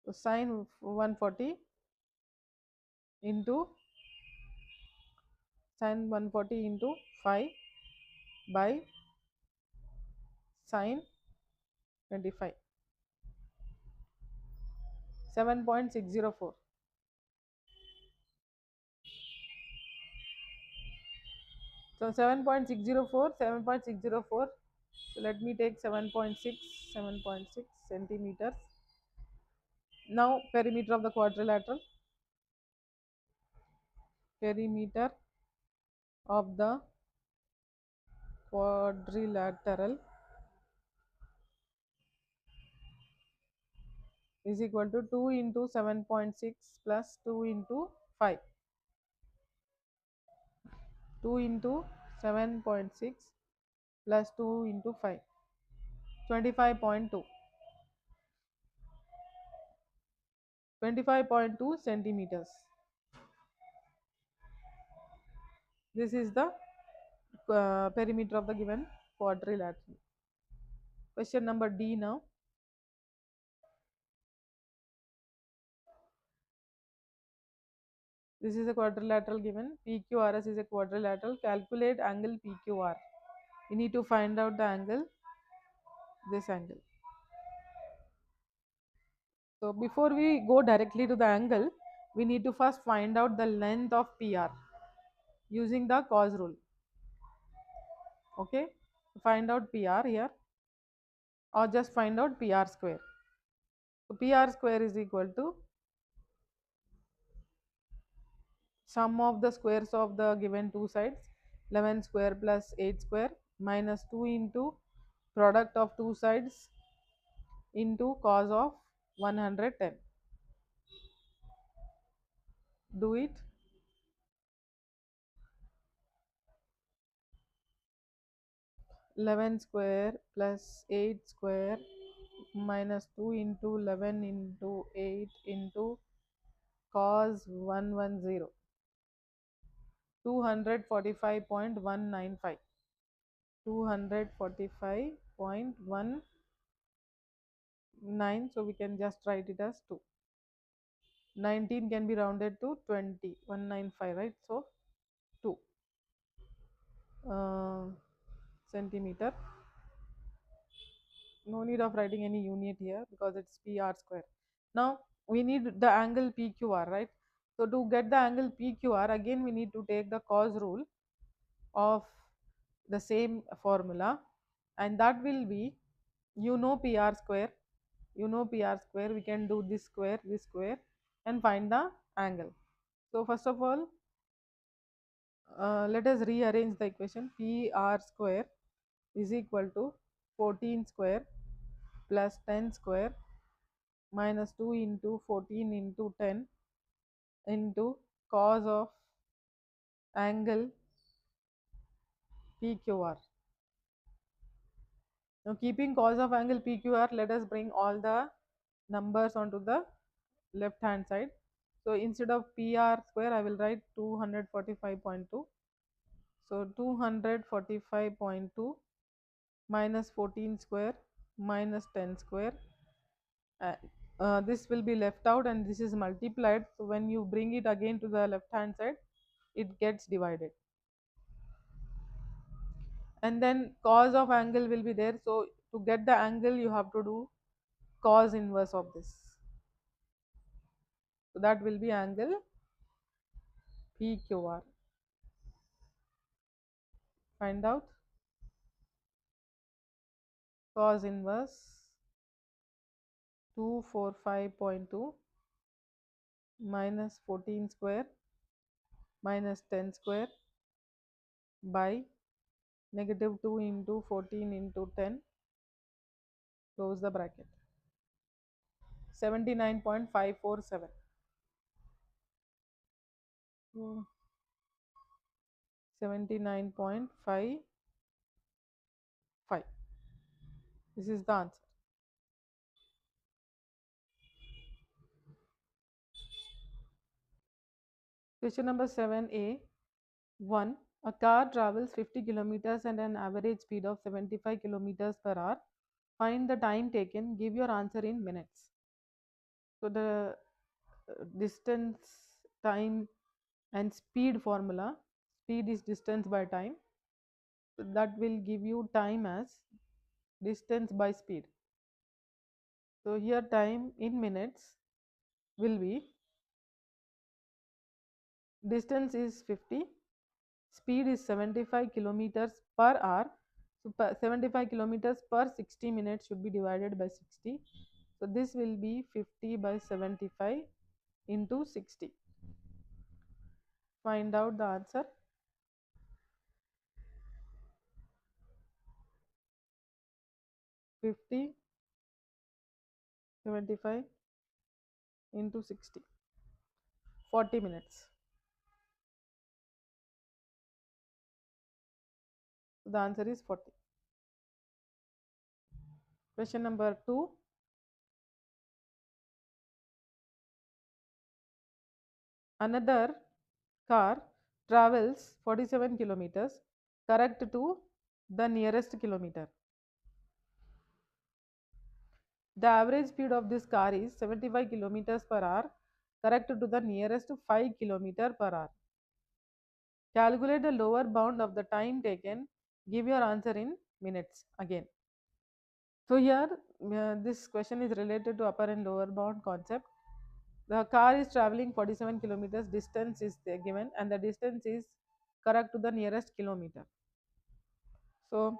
So sine 140 into sine 140 into 5 by sine 25. 7.604. So 7.604, 7.604. So let me take 7.6, 7.6 centimeters. Now perimeter of the quadrilateral. Perimeter of the quadrilateral is equal to 2 into 7.6 plus 2 into 5. 2 into 7.6 plus 2 into 5. 25.2. 25.2 centimeters. This is the perimeter of the given quadrilateral. Question number D now. This is a quadrilateral given. PQRS is a quadrilateral. Calculate angle PQR. We need to find out the angle, this angle. So before we go directly to the angle, we need to first find out the length of PR using the cos rule. Okay, find out PR here, or just find out PR square. So PR square is equal to sum of the squares of the given two sides, 11 square plus 8 square minus 2 into product of two sides into cos of 110. Do it. Eleven square plus 8 square minus 2 into 11 into 8 into cos 110. 245.195. 245.19, so we can just write it as 2. 19 can be rounded to 20. 195, right? So 2 centimeter. No need of writing any unit here because it's PR square. Now we need the angle PQR, right? So to get the angle PQR, again we need to take the cos rule of the same formula, and that will be, you know, PR square. You know PR square, we can do this square and find the angle. So first of all, let us rearrange the equation. PR square is equal to 14 square plus 10 square minus 2 into 14 into 10 into cos of angle PQR. Now keeping cos of angle PQR, let us bring all the numbers onto the left hand side. So instead of PR square, I will write 245.2. So 245.2 minus 14 square minus 10 square. This will be left out and this is multiplied. So when you bring it again to the left hand side, it gets divided. And then cos of angle will be there. So to get the angle, you have to do cos inverse of this. So that will be angle PQR. Find out cos inverse 245.2 minus 14 square minus 10 square by negative 2 into 14 into 10, close the bracket, 79.547. 79.55. This is the answer. Question number 7a. 1. A car travels 50 kilometers at an average speed of 75 kilometers per hour. Find the time taken. Give your answer in minutes. So the distance, time and speed formula. Speed is distance by time. So that will give you time as distance by speed. So here time in minutes will be, distance is 50, speed is 75 kilometers per hour. So 75 kilometers per 60 minutes should be divided by 60. So this will be 50 by 75 into 60. Find out the answer. 50, 75 into 60. 40 minutes. So the answer is 40. Question number 2. Another car travels 47 kilometers. Correct to the nearest kilometer. The average speed of this car is 75 kilometers per hour. Correct to the nearest 5 kilometer per hour. Calculate the lower bound of the time taken. Give your answer in minutes again. So here this question is related to upper and lower bound concept. The car is traveling 47 kilometers, distance is given and the distance is correct to the nearest kilometer. So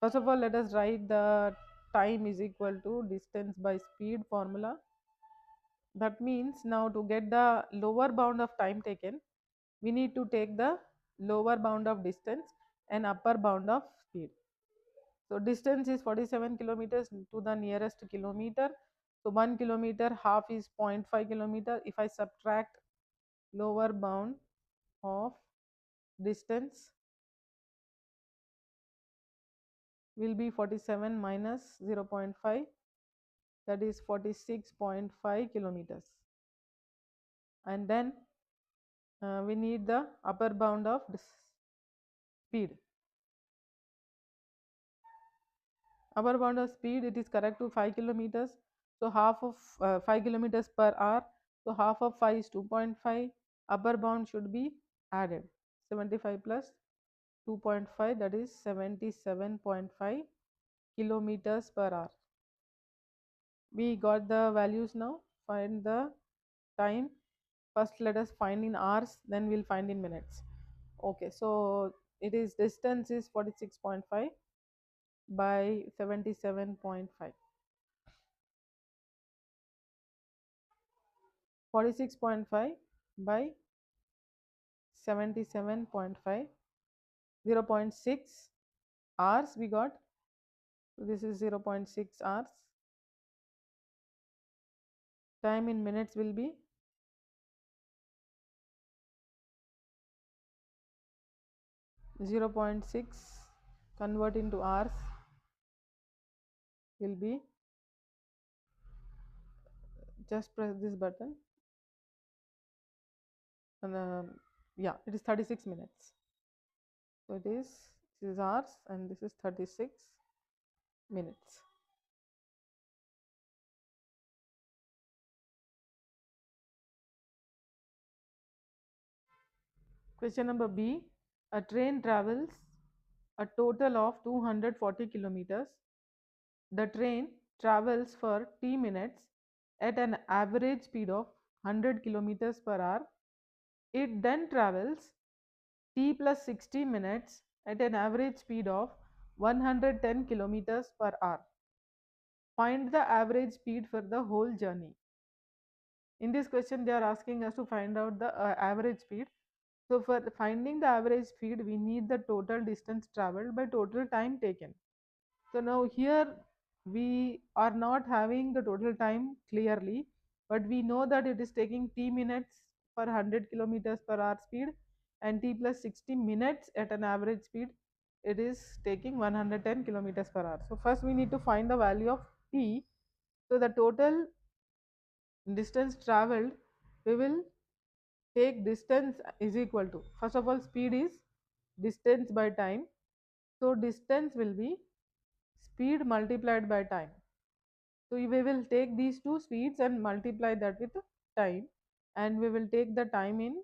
first of all, let us write the time is equal to distance by speed formula. That means now to get the lower bound of time taken, we need to take the lower bound of distance and upper bound of speed. So distance is 47 kilometers to the nearest kilometer. So 1 kilometer half is 0.5 kilometer. If I subtract lower bound of distance will be 47 minus 0.5, that is 46.5 kilometers. And then we need the upper bound of speed. Upper bound of speed, it is correct to 5 kilometers. So half of 5 kilometers per hour. So half of 5 is 2.5. Upper bound should be added. 75 plus 2.5, that is 77.5 kilometers per hour. We got the values now. Find the time. First let us find in hours, then we'll find in minutes. Okay, so it is distance is 46.5 by 77.5. 46.5 by 77.5, 0.6 hours we got. So this is 0.6 hours. Time in minutes will be 0.6 convert into hours will be, just press this button, and yeah, it is 36 minutes. So this is hours and this is 36 minutes. Question number B. A train travels a total of 240 kilometers. The train travels for T minutes at an average speed of 100 kilometers per hour. It then travels T plus 60 minutes at an average speed of 110 kilometers per hour. Find the average speed for the whole journey. In this question, they are asking us to find out the average speed. So for finding the average speed, we need the total distance traveled by total time taken. So now here we are not having the total time clearly, but we know that it is taking t minutes for 100 kilometers per hour speed and t plus 60 minutes at an average speed, it is taking 110 kilometers per hour. So first we need to find the value of t. So the total distance traveled, we will take distance is equal to, first of all, speed is distance by time. So distance will be speed multiplied by time. So we will take these two speeds and multiply that with time, and we will take the time in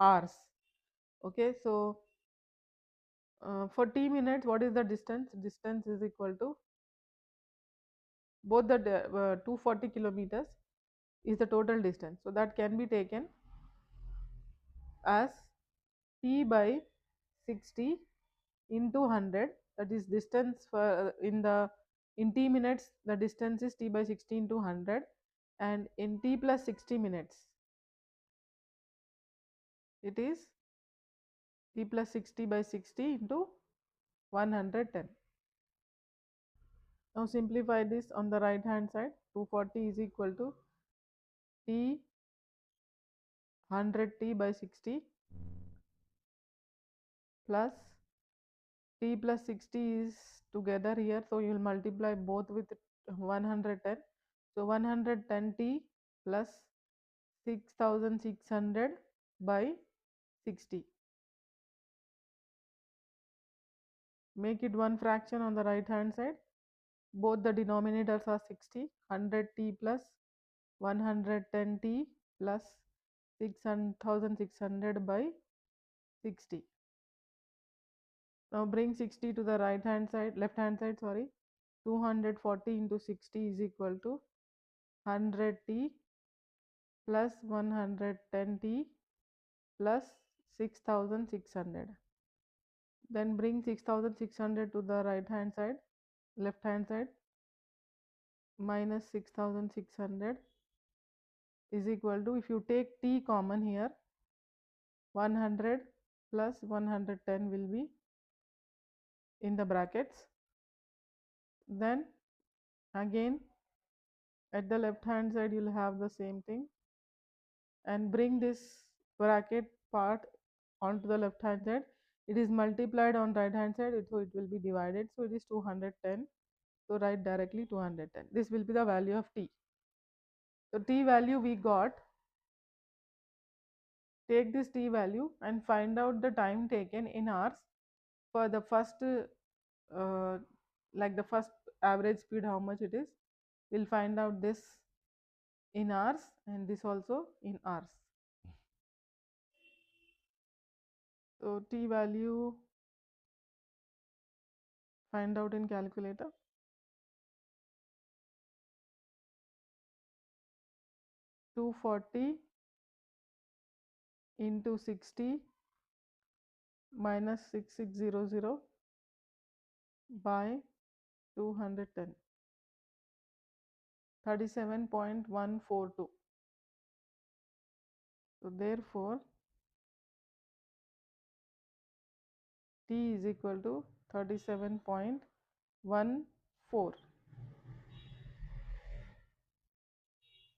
hours. Okay, so for t minutes, what is the distance? Distance is equal to both the 240 kilometers is the total distance. So that can be taken as t by 60 into 100, that is distance for in t minutes the distance is t by 60 into 100, and in t plus 60 minutes it is t plus 60 by 60 into 110. Now simplify this on the right hand side. 240 is equal to t 100t by 60 plus t plus 60 is together here, so you will multiply both with 110. So 110t plus 6600 by 60. Make it one fraction on the right hand side. Both the denominators are 60. 100t plus 110t plus 6600 by 60. Now bring 60 to the right hand side, left hand side, sorry. 240 into 60 is equal to 100t plus 110t plus 6600. Then bring 6600 to the right hand side, left hand side, minus 6600 is equal to, if you take t common here, 100 plus 110 will be in the brackets. Then again at the left hand side you will have the same thing, and bring this bracket part onto the left hand side. It is multiplied on right hand side, so it will be divided, so it is 210. So write directly 210. This will be the value of t. So t value we got. Take this t value and find out the time taken in hours for the first like the first average speed, how much it is. We'll find out this in hours and this also in hours. So t value find out in calculator. 240 into 60 minus 6600 by 210, 37.142. So therefore T is equal to 37.14.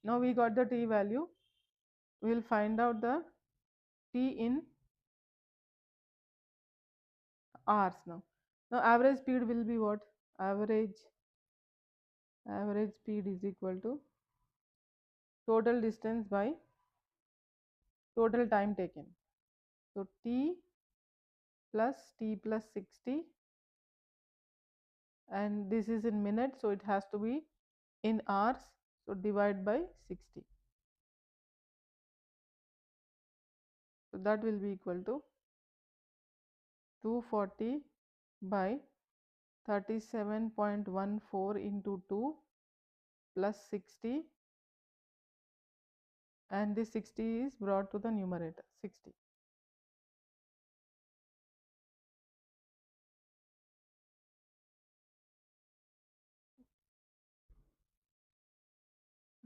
Now we got the T value. We will find out the T in hours now. Now average speed will be what? Average speed is equal to total distance by total time taken. So T plus 60, and this is in minutes, so it has to be in hours, so divide by 60. So that will be equal to 240 by 37.14 into 2 plus 60, and this 60 is brought to the numerator, 60.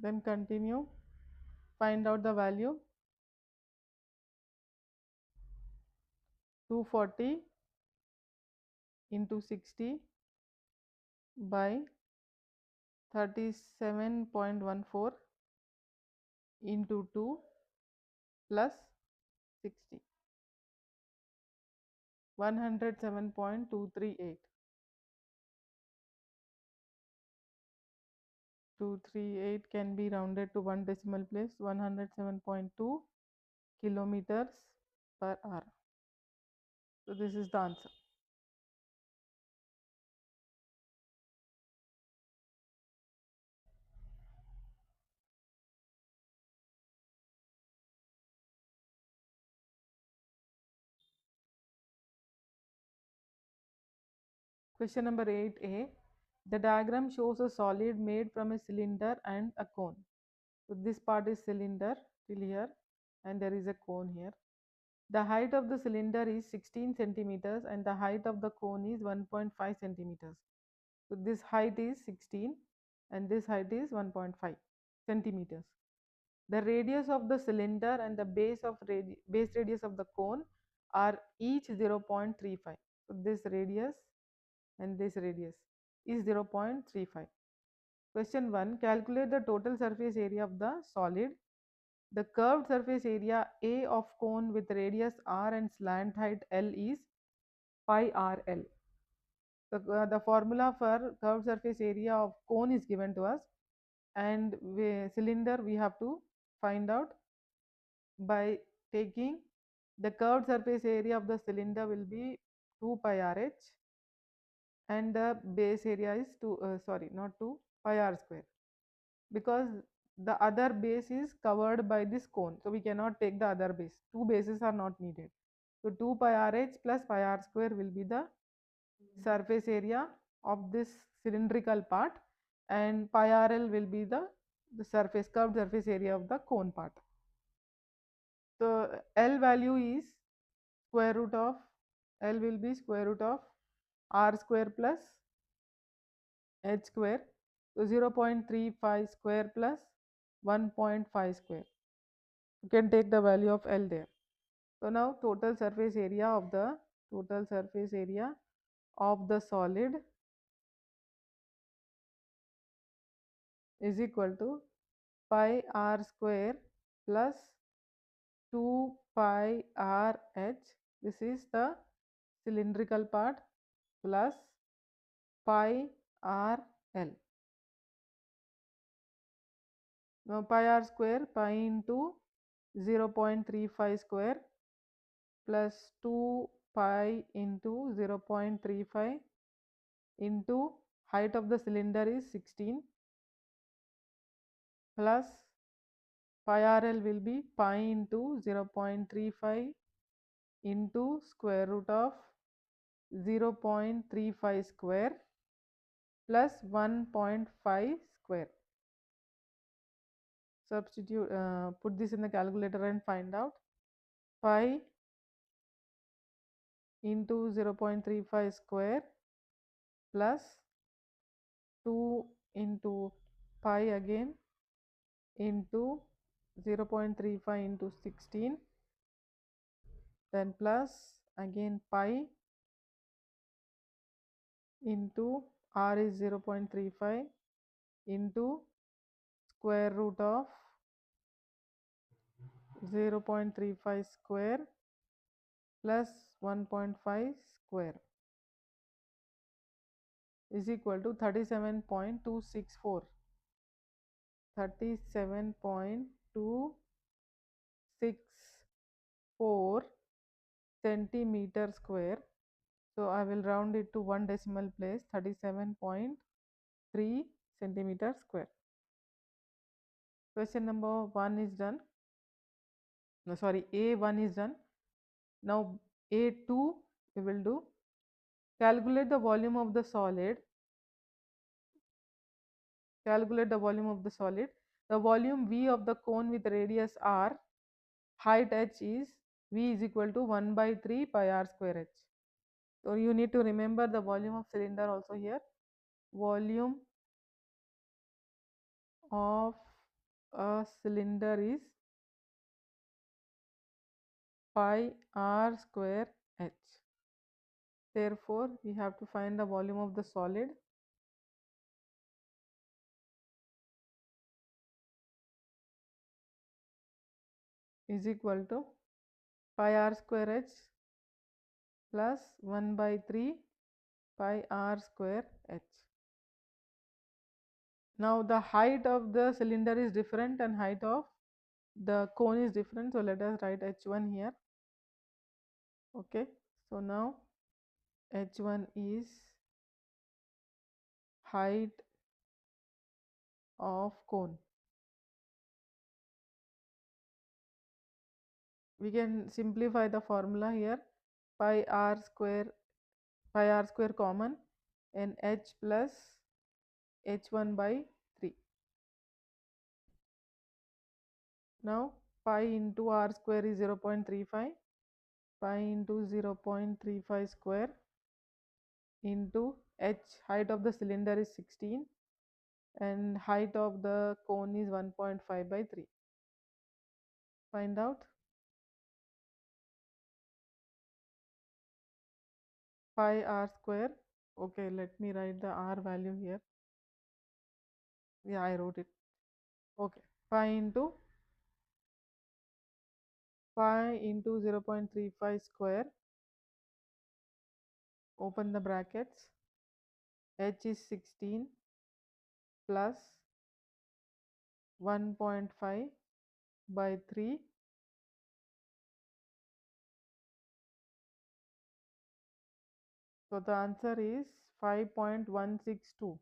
Then continue, find out the value. 240 into 60 by 37.14 into 2 plus 60, 107.238. 238 can be rounded to one decimal place, 107.2 kilometers per hour. So this is the answer. Question number 8a. The diagram shows a solid made from a cylinder and a cone. So this part is cylinder till here, and there is a cone here. The height of the cylinder is 16 centimeters and the height of the cone is 1.5 centimeters. So this height is 16 and this height is 1.5 centimeters. The radius of the cylinder and the base radius of the cone are each 0.35. So this radius and this radius is 0.35. Question 1. Calculate the total surface area of the solid. The curved surface area A of cone with radius r and slant height L is pi rl. The formula for curved surface area of cone is given to us, and cylinder we have to find out by taking the curved surface area of the cylinder will be 2 pi rh, and the base area is 2 pi r square, because the other base is covered by this cone, so we cannot take the other base. Two bases are not needed. So 2 pi rh plus pi r square will be the surface area of this cylindrical part, and pi rl will be the curved surface area of the cone part. So L value is square root of L will be square root of r square plus h square. So 0.35 square plus 1.5 square. You can take the value of L there. So now total surface area of the solid is equal to pi r square plus 2 pi r h. This is the cylindrical part, plus pi r l. Now pi r square, pi into 0.35 square plus 2 pi into 0.35 into height of the cylinder is 16 plus pi rl will be pi into 0.35 into square root of 0.35 square plus 1.5 square. Substitute, put this in the calculator and find out. Pi into 0.35 square plus 2 into pi again into 0.35 into 16, then plus again pi into r is 0.35 into square root of 0.35 square plus 1.5 square is equal to 37.264. 37.264 centimeter square. So I will round it to one decimal place, 37.3 centimeter square. Question number 1 is done. No, sorry, A1 is done. Now A2 we will do. Calculate the volume of the solid. Calculate the volume of the solid. The volume V of the cone with radius r, height h is V is equal to 1 by 3 pi r square h. So you need to remember the volume of cylinder also here. Volume of a cylinder is pi r square h. Therefore, we have to find the volume of the solid. Is equal to pi r square h plus 1 by 3 pi r square h. Now the height of the cylinder is different and height of the cone is different. So let us write h1 here. Okay. So now h1 is height of cone. We can simplify the formula here. Pi r square common and h plus h1 by 3. Now pi into r square is 0.35. Pi into 0.35 square into h, height of the cylinder is 16 and height of the cone is 1.5 by 3. Find out. Pi r square. Okay, let me write the r value here. Yeah, I wrote it. Okay, pi into 0.35 square, open the brackets, h is 16 plus 1.5 by 3. So the answer is 5.162.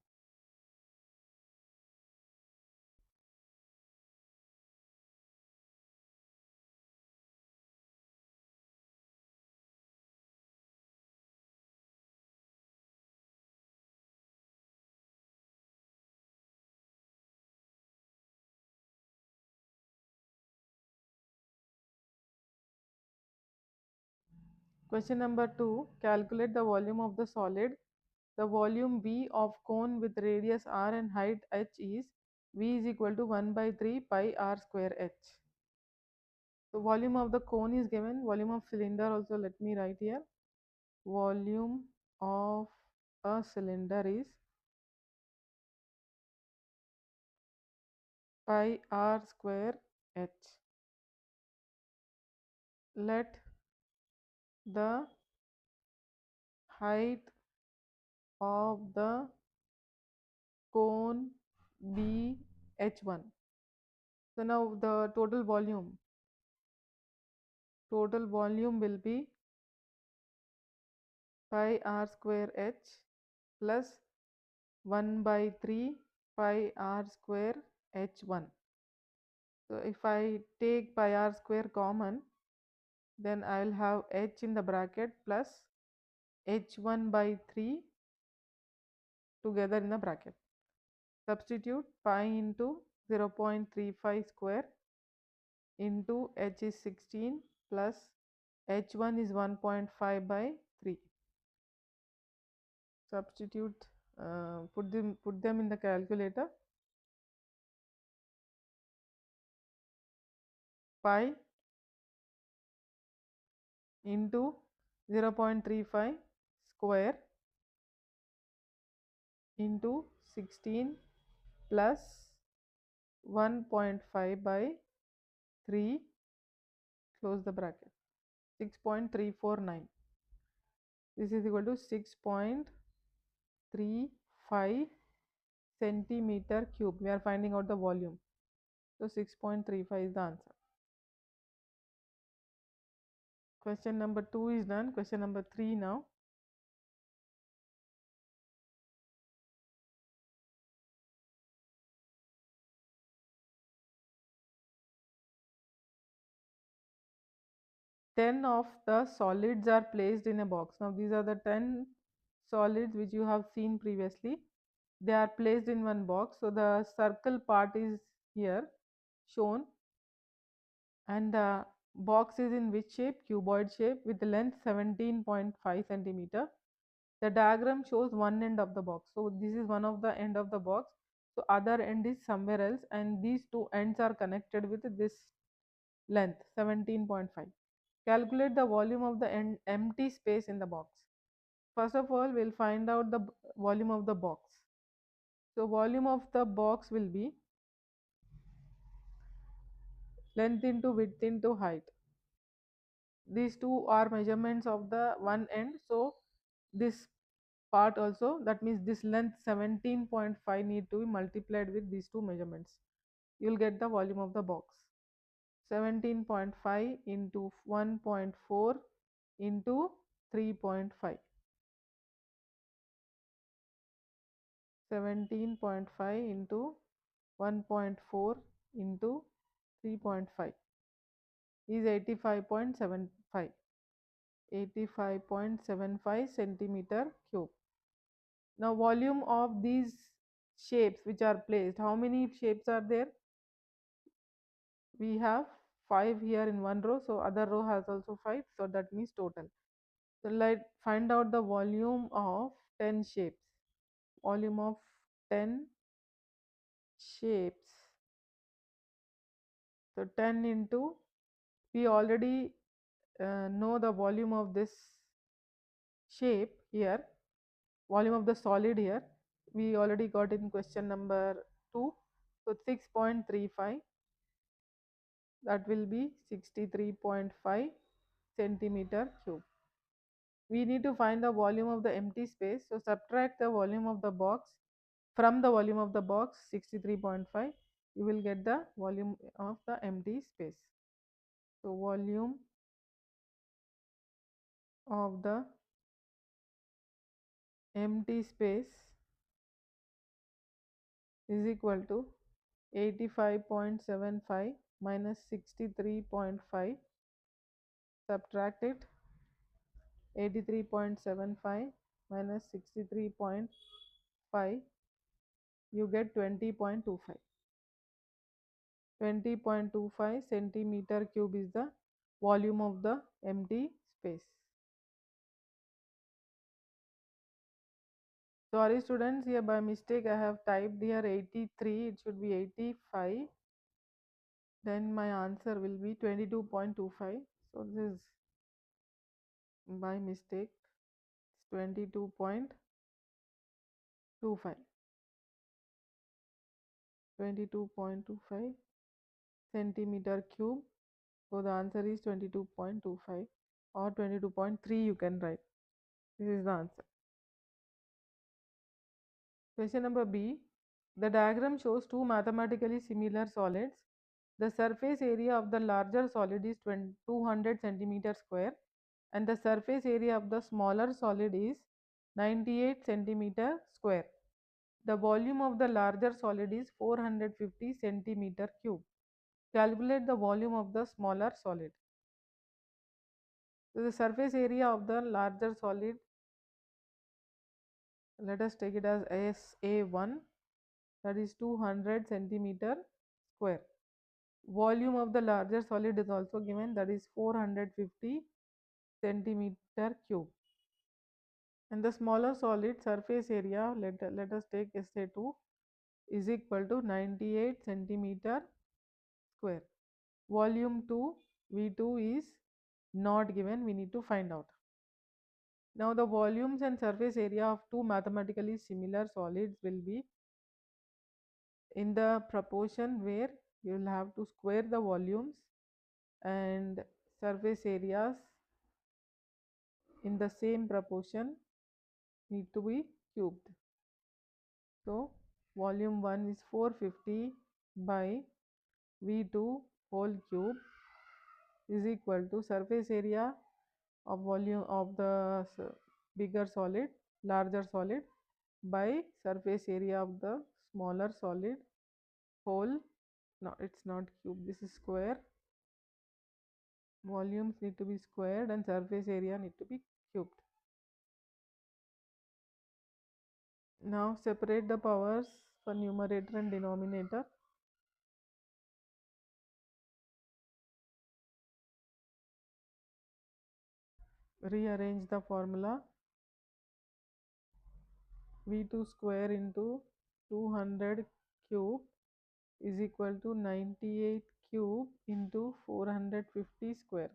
Question number 2. Calculate the volume of the solid. The volume V of cone with radius r and height h is V is equal to 1 by 3 pi r square h. So volume of the cone is given. Volume of cylinder also let me write here. Volume of a cylinder is pi r square h. Let the height of the cone be h1. So now the total volume will be pi r square h plus 1 by 3 pi r square h1. So if I take pi r square common, then I will have h in the bracket plus h1 by 3 together in the bracket. Substitute pi into 0.35 square into h is 16 plus h1 is 1.5 by 3. Substitute, put them in the calculator. Pi into 0.35 square into 16 plus 1.5 by 3, close the bracket, 6.349. This is equal to 6.35 centimeter cube. We are finding out the volume. So 6.35 is the answer. Question number 2 is done. Question number 3 now. Ten of the solids are placed in a box. Now these are the 10 solids which you have seen previously. They are placed in one box. So the circle part is here shown, and the box is in which shape? Cuboid shape with length 17.5 centimeter. The diagram shows one end of the box. So this is one of the end of the box. So other end is somewhere else, and these two ends are connected with this length 17.5. Calculate the volume of the empty space in the box. First of all, we'll find out the volume of the box. So volume of the box will be length into width into height. These two are measurements of the one end. So this part also, that means this length 17.5 need to be multiplied with these two measurements. You will get the volume of the box. 17.5 into 1.4 into 3.5. 17.5 into 1.4 into 3.5 is 85.75. 85.75 centimeter cube. Now volume of these shapes which are placed, how many shapes are there? We have 5 here in one row, so other row has also 5, so that means total. So let's find out the volume of 10 shapes. Volume of 10 shapes. So 10 into, we already know the volume of this shape here, volume of the solid here. We already got in question number 2. So 6.35, that will be 63.5 centimeter cube. We need to find the volume of the empty space. So subtract the volume of the box from the volume of the box 63.5. You will get the volume of the empty space. So volume of the empty space is equal to 85.75 minus 63.5. Subtract it. 83.75 minus 63.5, you get 20.25. 20.25 centimeter cube is the volume of the empty space. Sorry students, here by mistake I have typed here 83, it should be 85. Then my answer will be 22.25. So this is by mistake 22.25. 22.25 centimeter cube. So the answer is 22.25 or 22.3 you can write. This is the answer. Question number B. The diagram shows two mathematically similar solids. The surface area of the larger solid is 200 centimeter square and the surface area of the smaller solid is 98 centimeter square. The volume of the larger solid is 450 centimeter cube. Calculate the volume of the smaller solid. So the surface area of the larger solid, let us take it as SA1, that is 200 centimeter square. Volume of the larger solid is also given, that is 450 centimeter cube. And the smaller solid surface area, let us take SA2, is equal to 98 centimeter square. Volume 2, V2 is not given, we need to find out. Now the volumes and surface area of two mathematically similar solids will be in the proportion where you will have to square the volumes and surface areas in the same proportion need to be cubed. So volume 1 is 450 by V2 whole cube is equal to surface area of volume of the bigger solid, larger solid, by surface area of the smaller solid whole. No, it's not cube, this is square. Volumes need to be squared and surface area need to be cubed. Now separate the powers for numerator and denominator. Rearrange the formula. V2 square into 200 cube is equal to 98 cube into 450 square.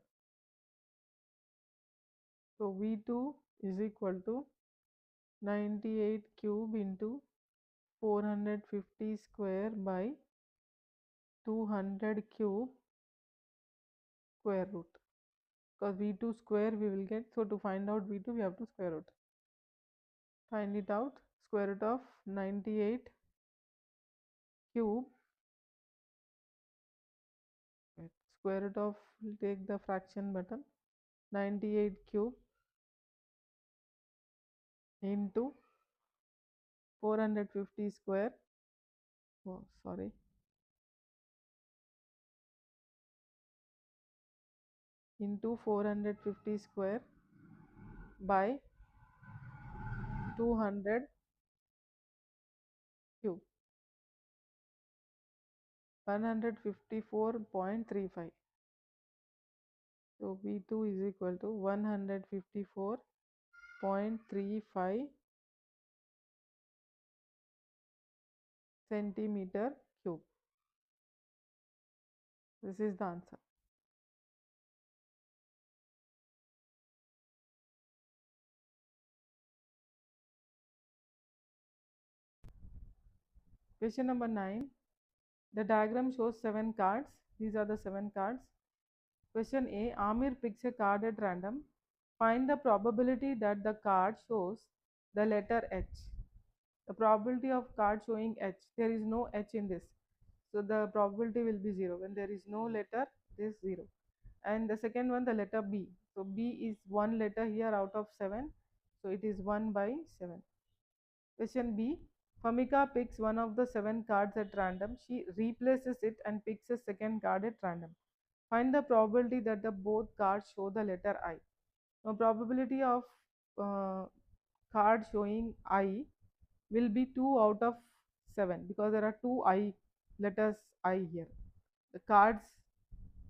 So V2 is equal to 98 cube into 450 square by 200 cube square root, because V2 square we will get, so to find out V2 we have to square root. Find it out. Square root of 98 cube, square root of, we'll take the fraction button, 98 cube into 450 square, oh sorry, into 450 square by 200 cube, 154.35. So V2 is equal to 154.35 centimeter cube. This is the answer. Question number 9. The diagram shows 7 cards. These are the 7 cards. Question A. Amir picks a card at random. Find the probability that the card shows the letter H. The probability of card showing H. There is no H in this. So the probability will be 0. When there is no letter, it is 0. And the second one, the letter B. So B is one letter here out of 7. So it is 1 by 7. Question B. Famika picks one of the 7 cards at random. She replaces it and picks a second card at random. Find the probability that the both cards show the letter I. Now probability of card showing I will be 2 out of 7, because there are 2 I letters I here. The cards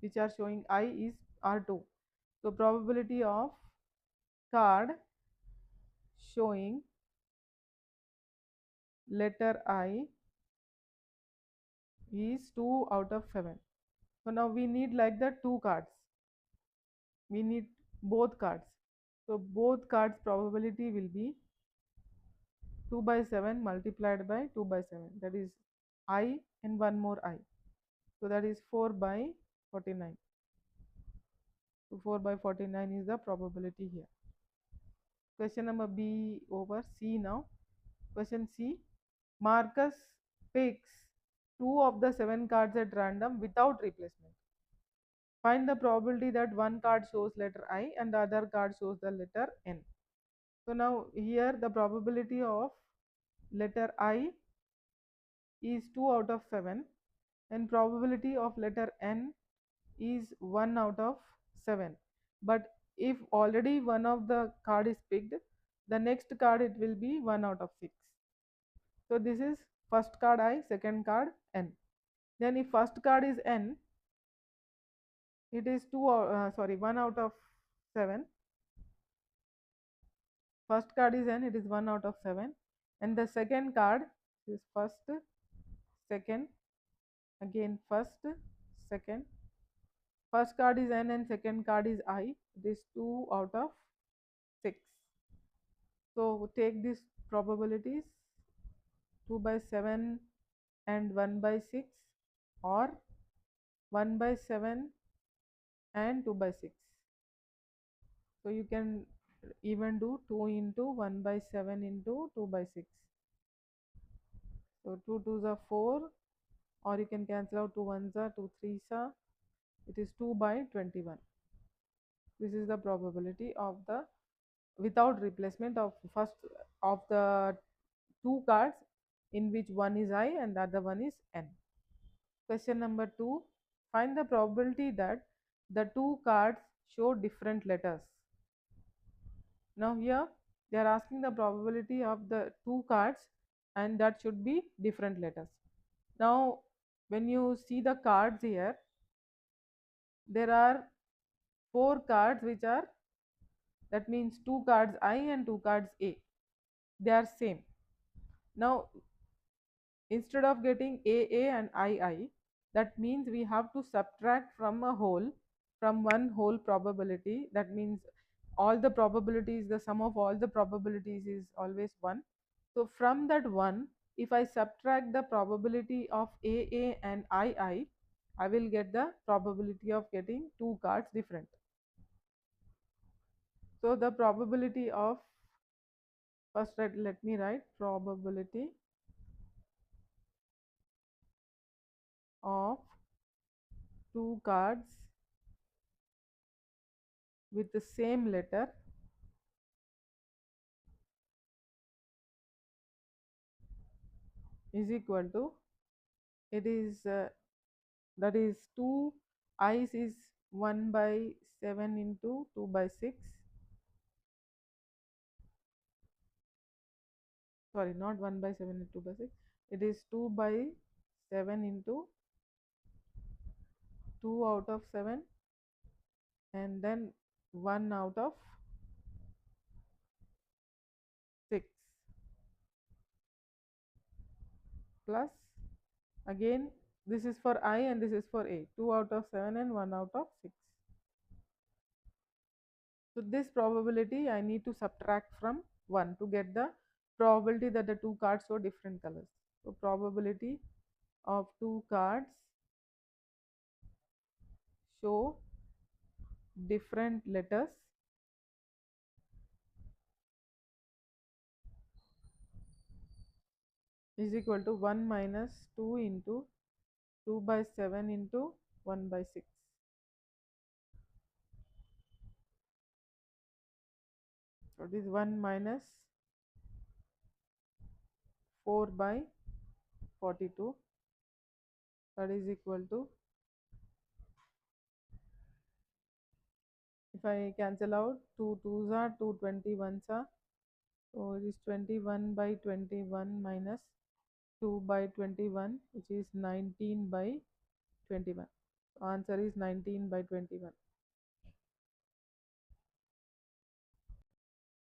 which are showing I is are 2. So probability of card showing letter I is 2 out of 7. So now we need like the 2 cards. We need both cards. So both cards probability will be 2 by 7 multiplied by 2 by 7. That is I and one more I. So that is 4 by 49. So 4 by 49 is the probability here. Question number B over. C now. Question C. Marcus picks 2 of the 7 cards at random without replacement. Find the probability that one card shows letter I and the other card shows the letter N. So now here the probability of letter I is 2 out of 7 and probability of letter N is 1 out of 7. But if already one of the card is picked, the next card it will be 1 out of 6. So this is first card I, second card N. Then if first card is N, it is 1 out of 7. First card is N, it is 1 out of 7. And the second card is first, second, again first, second. First card is N and second card is I. It is 2 out of 6. So take these probabilities 2 by 7 and 1 by 6, or 1 by 7 and 2 by 6. So you can even do 2 into 1 by 7 into 2 by 6. So 2 2s are 4, or you can cancel out 2 1s are 2 3s are. It is 2 by 21. This is the probability of the without replacement of first of the two cards, in which one is I and the other one is N. Question number 2. Find the probability that the two cards show different letters. Now here they are asking the probability of the two cards, and that should be different letters. Now when you see the cards here, there are 4 cards which are, that means 2 cards I and 2 cards A. They are same. Now instead of getting AA and II, that means we have to subtract from a whole, from one whole probability. That means all the probabilities, the sum of all the probabilities is always 1. So from that 1, if I subtract the probability of AA and I will get the probability of getting 2 cards different. So the probability of, first let me write probability of two cards with the same letter is equal to, it is that is 2 i's is 1 by 7 into 2 by 6, sorry, not 1 by 7 into 2 by 6, it is 2 by 7 into 2 out of 7, and then 1 out of 6, plus, again this is for I and this is for A, 2 out of 7 and 1 out of 6. So this probability I need to subtract from 1 to get the probability that the two cards show different colors. So probability of two cards show different letters is equal to 1 minus 2 into 2 by 7 into 1 by 6. So this 1 minus 4 by 42, that is equal to, if I cancel out 2 2s are 2 21s are, so it is 21 by 21 minus 2 by 21, which is 19 by 21. So answer is 19 by 21.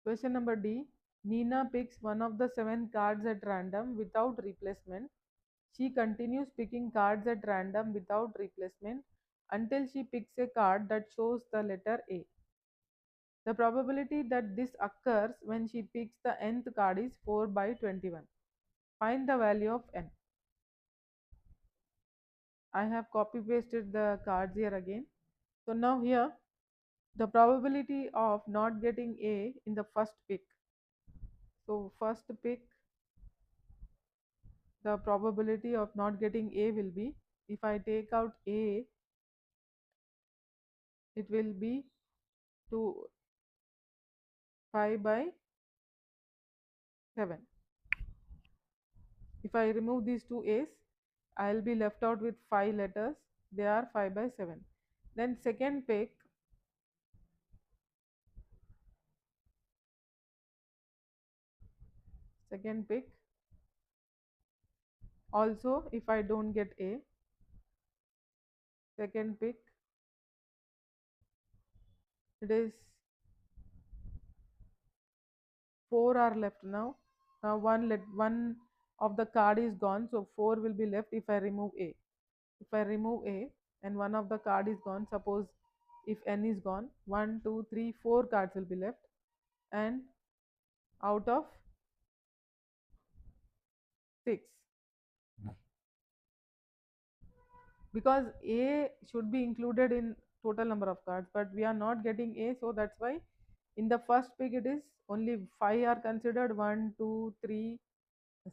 Question number D. Nina picks one of the 7 cards at random without replacement. She continues picking cards at random without replacement until she picks a card that shows the letter A. The probability that this occurs when she picks the nth card is 4 by 21. Find the value of n. I have copy pasted the cards here again. So now here the probability of not getting A in the first pick. So first pick, the probability of not getting A will be, if I take out A, it will be 2 5 by 7. If I remove these two A's, I will be left out with 5 letters. They are 5 by 7. Then second pick, also if I don't get A, second pick, it is 4 are left now. Now one of the card is gone, so 4 will be left if I remove A. If I remove A and one of the card is gone, suppose if n is gone, 1 2 3 4 cards will be left, and out of 6, because A should be included in total number of cards, but we are not getting A, so that's why in the first pick it is only 5 are considered. 1 2 3,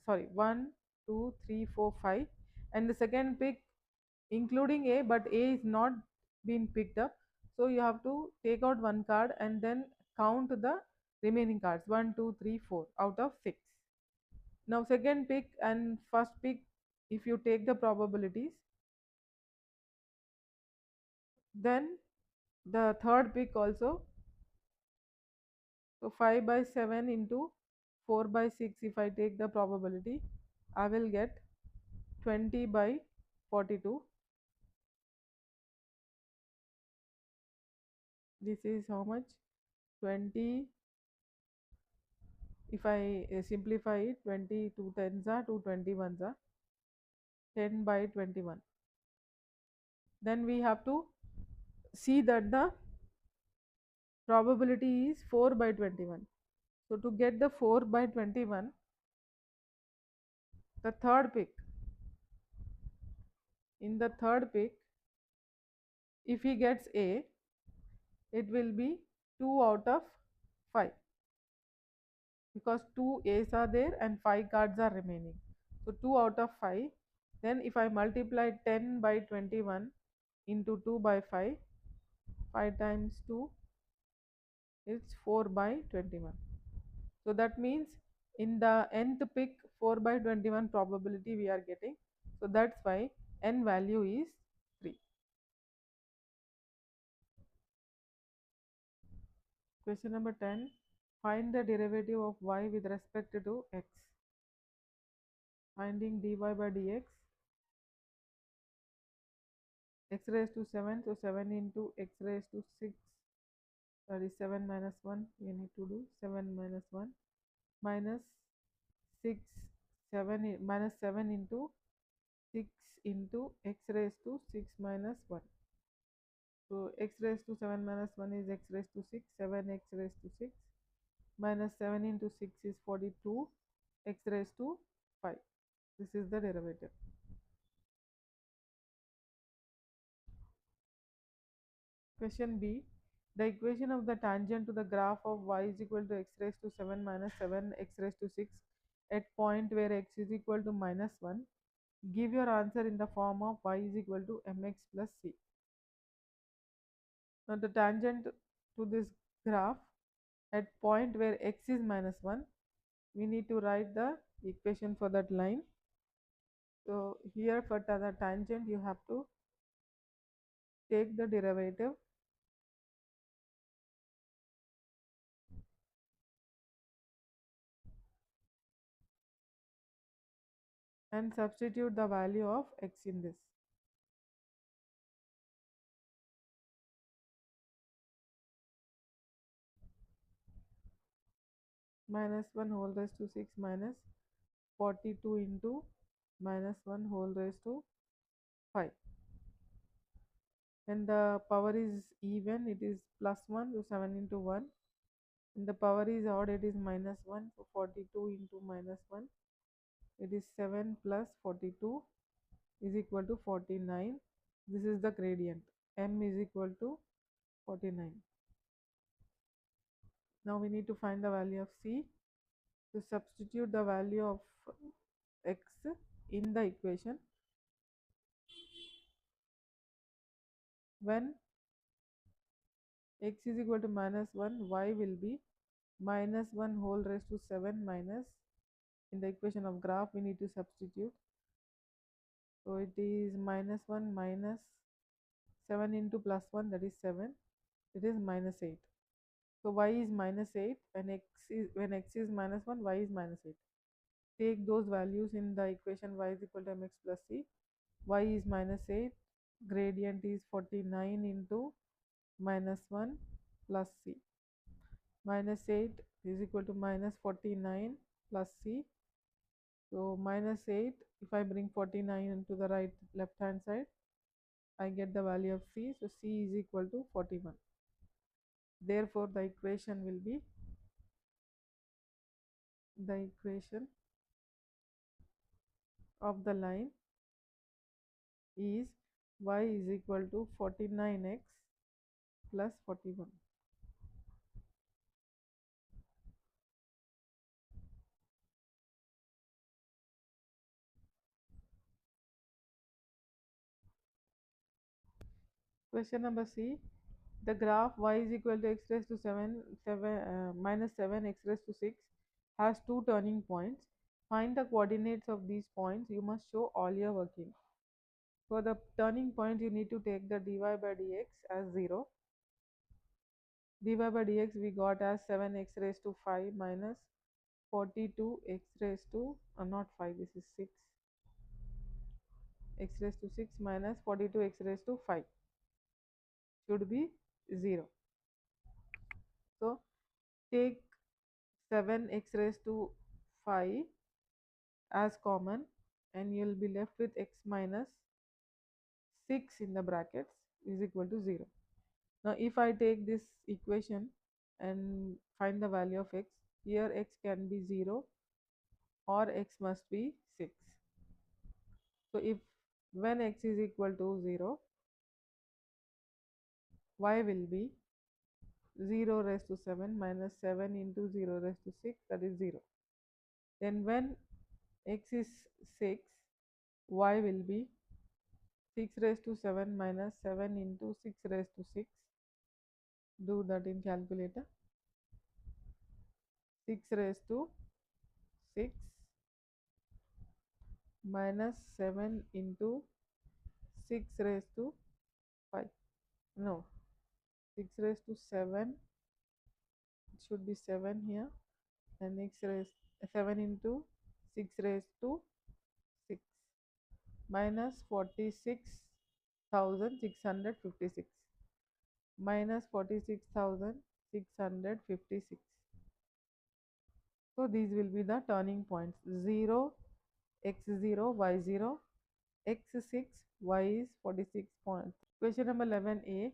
sorry, 1 2 3 4 5, and the second pick including A, but A is not been picked up, so you have to take out one card and then count the remaining cards, 1 2 3 4 out of 6. Now second pick and first pick, if you take the probabilities, then the third pick also, so 5 by 7 into 4 by 6, if I take the probability, I will get 20 by 42. This is how much? 20, if I simplify it, 20 2 tens are 2 21s are 10 by 21. Then we have to see that the probability is 4 by 21. So to get the 4 by 21, the third pick, in the third pick, if he gets A, it will be 2 out of 5, because 2 A's are there and 5 cards are remaining. So 2 out of 5. Then if I multiply 10 by 21 into 2 by 5, 5 times 2 is 4 by 21. So that means in the nth pick, 4 by 21 probability we are getting. So that's why n value is 3. Question number 10. Find the derivative of y with respect to x. Finding dy by dx, x raised to 7, so 7 into x raised to 6, that is 7 minus 1, we need to do 7 minus 1, minus 6, 7 minus 7 into 6 into x raised to 6 minus 1. So x raised to 7 minus 1 is x raised to 6, 7x raised to 6, minus 7 into 6 is 42, x raised to 5. This is the derivative. Question B. The equation of the tangent to the graph of y is equal to x raised to 7 minus 7 x raised to 6 at point where x is equal to minus 1. Give your answer in the form of y is equal to mx plus c. Now the tangent to this graph at point where x is minus 1, we need to write the equation for that line. So here for the tangent you have to take the derivative and substitute the value of x in this. Minus 1 whole raised to 6 minus 42 into minus 1 whole raised to 5. When the power is even, it is plus 1, so 7 into 1. When the power is odd, it is minus 1, so 42 into minus 1. It is 7 plus 42 is equal to 49. This is the gradient. M is equal to 49. Now we need to find the value of C. To substitute the value of x in the equation, when x is equal to minus 1, y will be minus 1 whole raised to 7 minus, in the equation of graph we need to substitute, so it is minus 1 minus 7 into plus 1, that is 7, it is minus 8. So y is minus 8, when x is minus 1, y is minus 8. Take those values in the equation y is equal to mx plus c. Y is minus 8, gradient is 49 into minus 1 plus c. Minus 8 is equal to minus 49 plus c. So minus 8, if I bring 49 into the left hand side, I get the value of c. So c is equal to 41. Therefore the equation will be the equation of the line is y is equal to 49x plus 41. Question number C. The graph y is equal to x raised to 7 minus 7 x raised to 6 has two turning points. Find the coordinates of these points. You must show all your working. For the turning point, you need to take the dy by dx as 0. Dy by dx we got as 7x raised to 5 minus 42x raised to, not 5, this is 6. X raised to 6 minus 42x raised to 5 should be 0. So take 7x raised to 5 as common and you'll be left with x minus 6 in the brackets is equal to 0. Now if I take this equation and find the value of x, here x can be 0 or x must be 6. So if when x is equal to 0, y will be 0 raised to 7 minus 7 into 0 raised to 6, that is 0. Then when x is 6, y will be 6 raised to 7 minus 7 into 6 raised to 6. Do that in calculator. 6 raised to 6 minus 7 into 6 raised to 5. No, 6 raised to 7. It should be 7 here. And x raised 7 into 6 raised to 6 minus 46,656 minus 46,656. So these will be the turning points: 0, x0, y0, x6, y is 46 points. Question number 11a.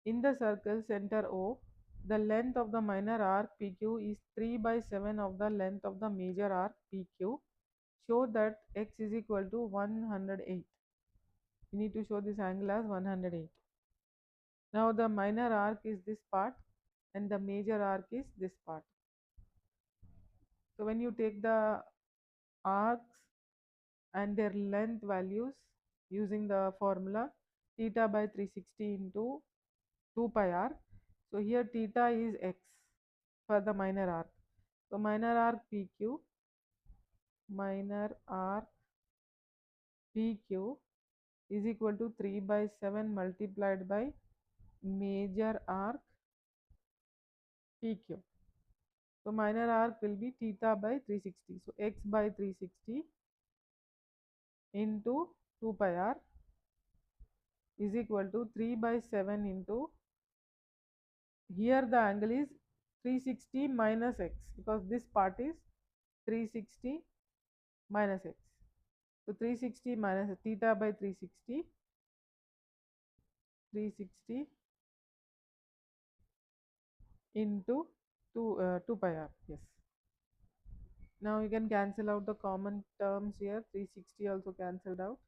In the circle center O, the length of the minor arc PQ is 3 by 7 of the length of the major arc PQ. Show that x is equal to 108. You need to show this angle as 108. Now the minor arc is this part and the major arc is this part. So when you take the arcs and their length values using the formula theta by 360 into 2 pi r. So here theta is x for the minor arc. So minor arc PQ is equal to 3 by 7 multiplied by major arc PQ. So minor arc will be theta by 360. So x by 360 into 2 pi r is equal to 3 by 7 into, here the angle is 360 minus x because this part is 360 minus x. So 360 minus theta by 360 into 2 pi r. Yes. Now you can cancel out the common terms here. 360 also cancelled out.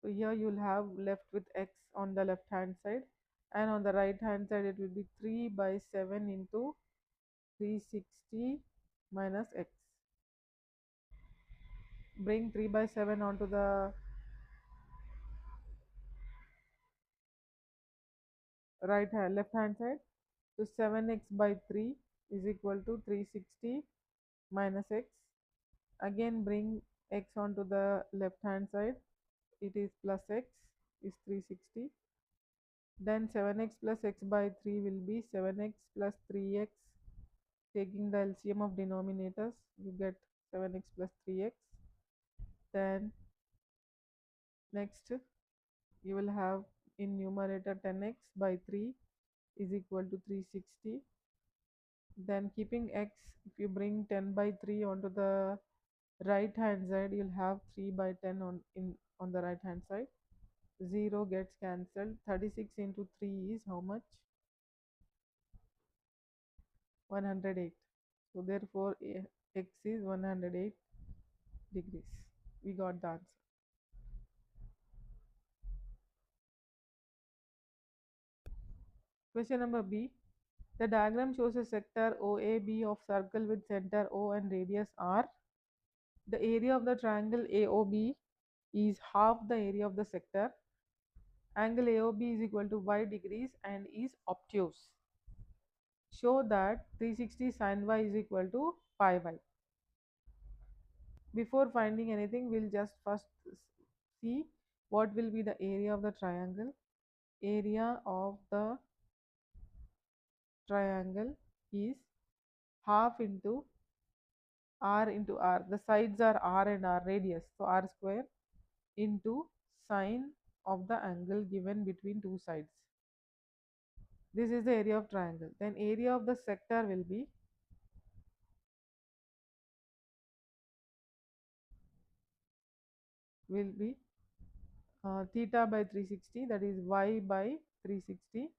So here you'll have left with x on the left hand side, and on the right hand side it will be 3 by 7 into 360 minus x. Bring 3 by 7 onto the left hand side. So 7x by 3 is equal to 360 minus x. Again bring x onto the left hand side. It is plus x is 360. Then 7x plus x by 3 will be 7x plus 3x. Taking the LCM of denominators, you get 7x plus 3x. Then next you will have in numerator 10x by 3 is equal to 360. Then keeping x, if you bring 10 by 3 onto the right hand side, you'll have 3 by 10 on the right hand side. 0 gets cancelled. 36 into 3 is how much? 108. So therefore x is 108 degrees. We got the answer. Question number B. The diagram shows a sector OAB of circle with center O and radius R. The area of the triangle AOB is half the area of the sector. Angle AOB is equal to y degrees and is obtuse. Show that 360 sin y is equal to pi y. Before finding anything, we'll just first see what will be the area of the triangle. Area of the triangle is half into r into r. The sides are r and r, radius, so r square into sine of the angle given between two sides. This is the area of triangle. Then area of the sector will be theta by 360, that is y by 360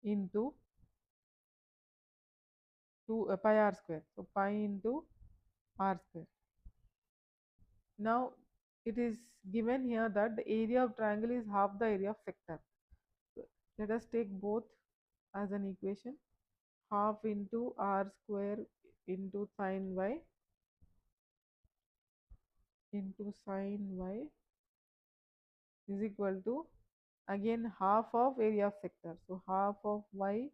into 2 pi r square. So pi into r square. Now it is given here that the area of triangle is half the area of sector. So let us take both as an equation. Half into r square into sine y is equal to again half of area of sector. So half of y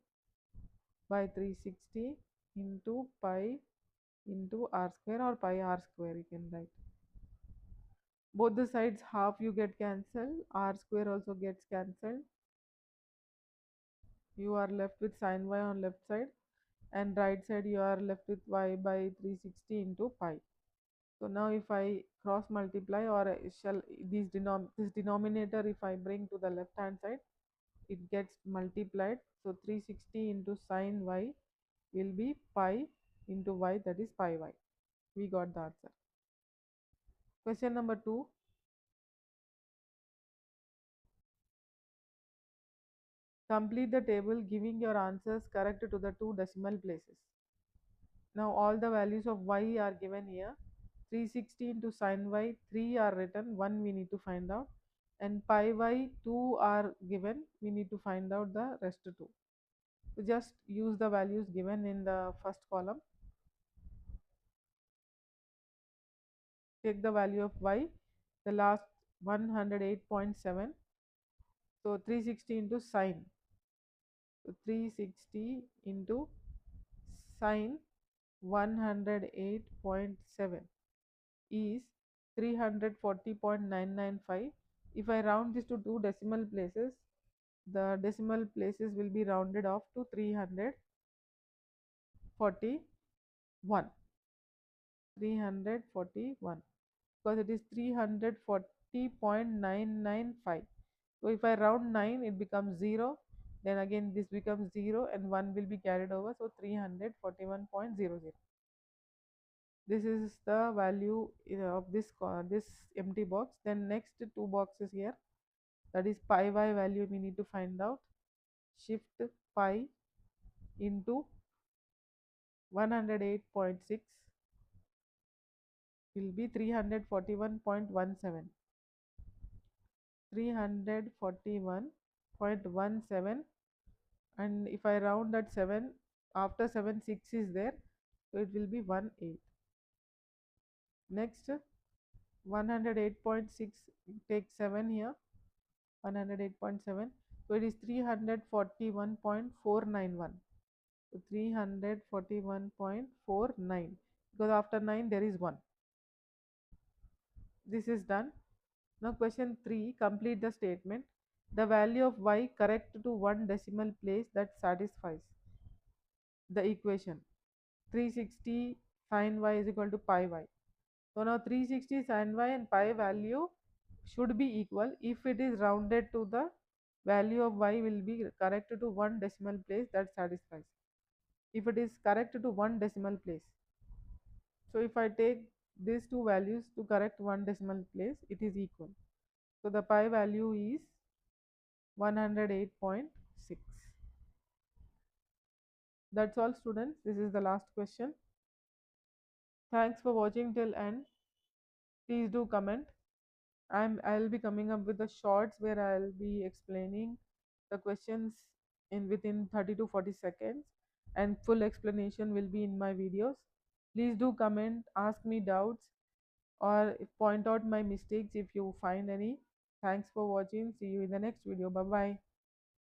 by 360 into pi into r square, or pi r square you can write. Both the sides half you get cancelled, r square also gets cancelled. You are left with sin y on left side, and right side you are left with y by 360 into pi. So now if I cross multiply, or shall this denominator if I bring to the left hand side, it gets multiplied. So 360 into sin y will be pi into y, that is pi y. We got the answer. Question number 2. Complete the table giving your answers correct to the two decimal places. Now all the values of y are given here. 360 into sin y, 3 are written, 1 we need to find out. And pi y, 2 are given, we need to find out the rest 2. So just use the values given in the first column. Take the value of y, the last 108.7. So 360 into sine. So 360 into sine 108.7 is 340.995. If I round this to two decimal places, the decimal places will be rounded off to 341. 341, because it is 340.995. So if I round 9, it becomes 0. Then again this becomes 0 and 1 will be carried over. So 341.00. This is the value of this empty box. Then next two boxes here, that is pi y value we need to find out. Shift pi into 108.6 will be 341.17. 341.17, and if I round at 7, after 7 6 is there, so it will be 18. Next 108.6, take 7 here, 108.7, so it is 341.491. So 341.49, because after 9 there is 1. This is done. Now question 3, complete the statement. The value of y correct to one decimal place that satisfies the equation 360 sin y is equal to pi y. So now 360 sin y and pi value should be equal if it is rounded to the value of y will be correct to one decimal place that satisfies. If it is correct to one decimal place, so if I take these two values to correct one decimal place, it is equal. So the pi value is 108.6. That's all, students. This is the last question. Thanks for watching till end. Please do comment. I'll be coming up with the shorts where I'll be explaining the questions in within 30 to 40 seconds, and full explanation will be in my videos. Please do comment, ask me doubts, or point out my mistakes if you find any. Thanks for watching. See you in the next video. Bye bye.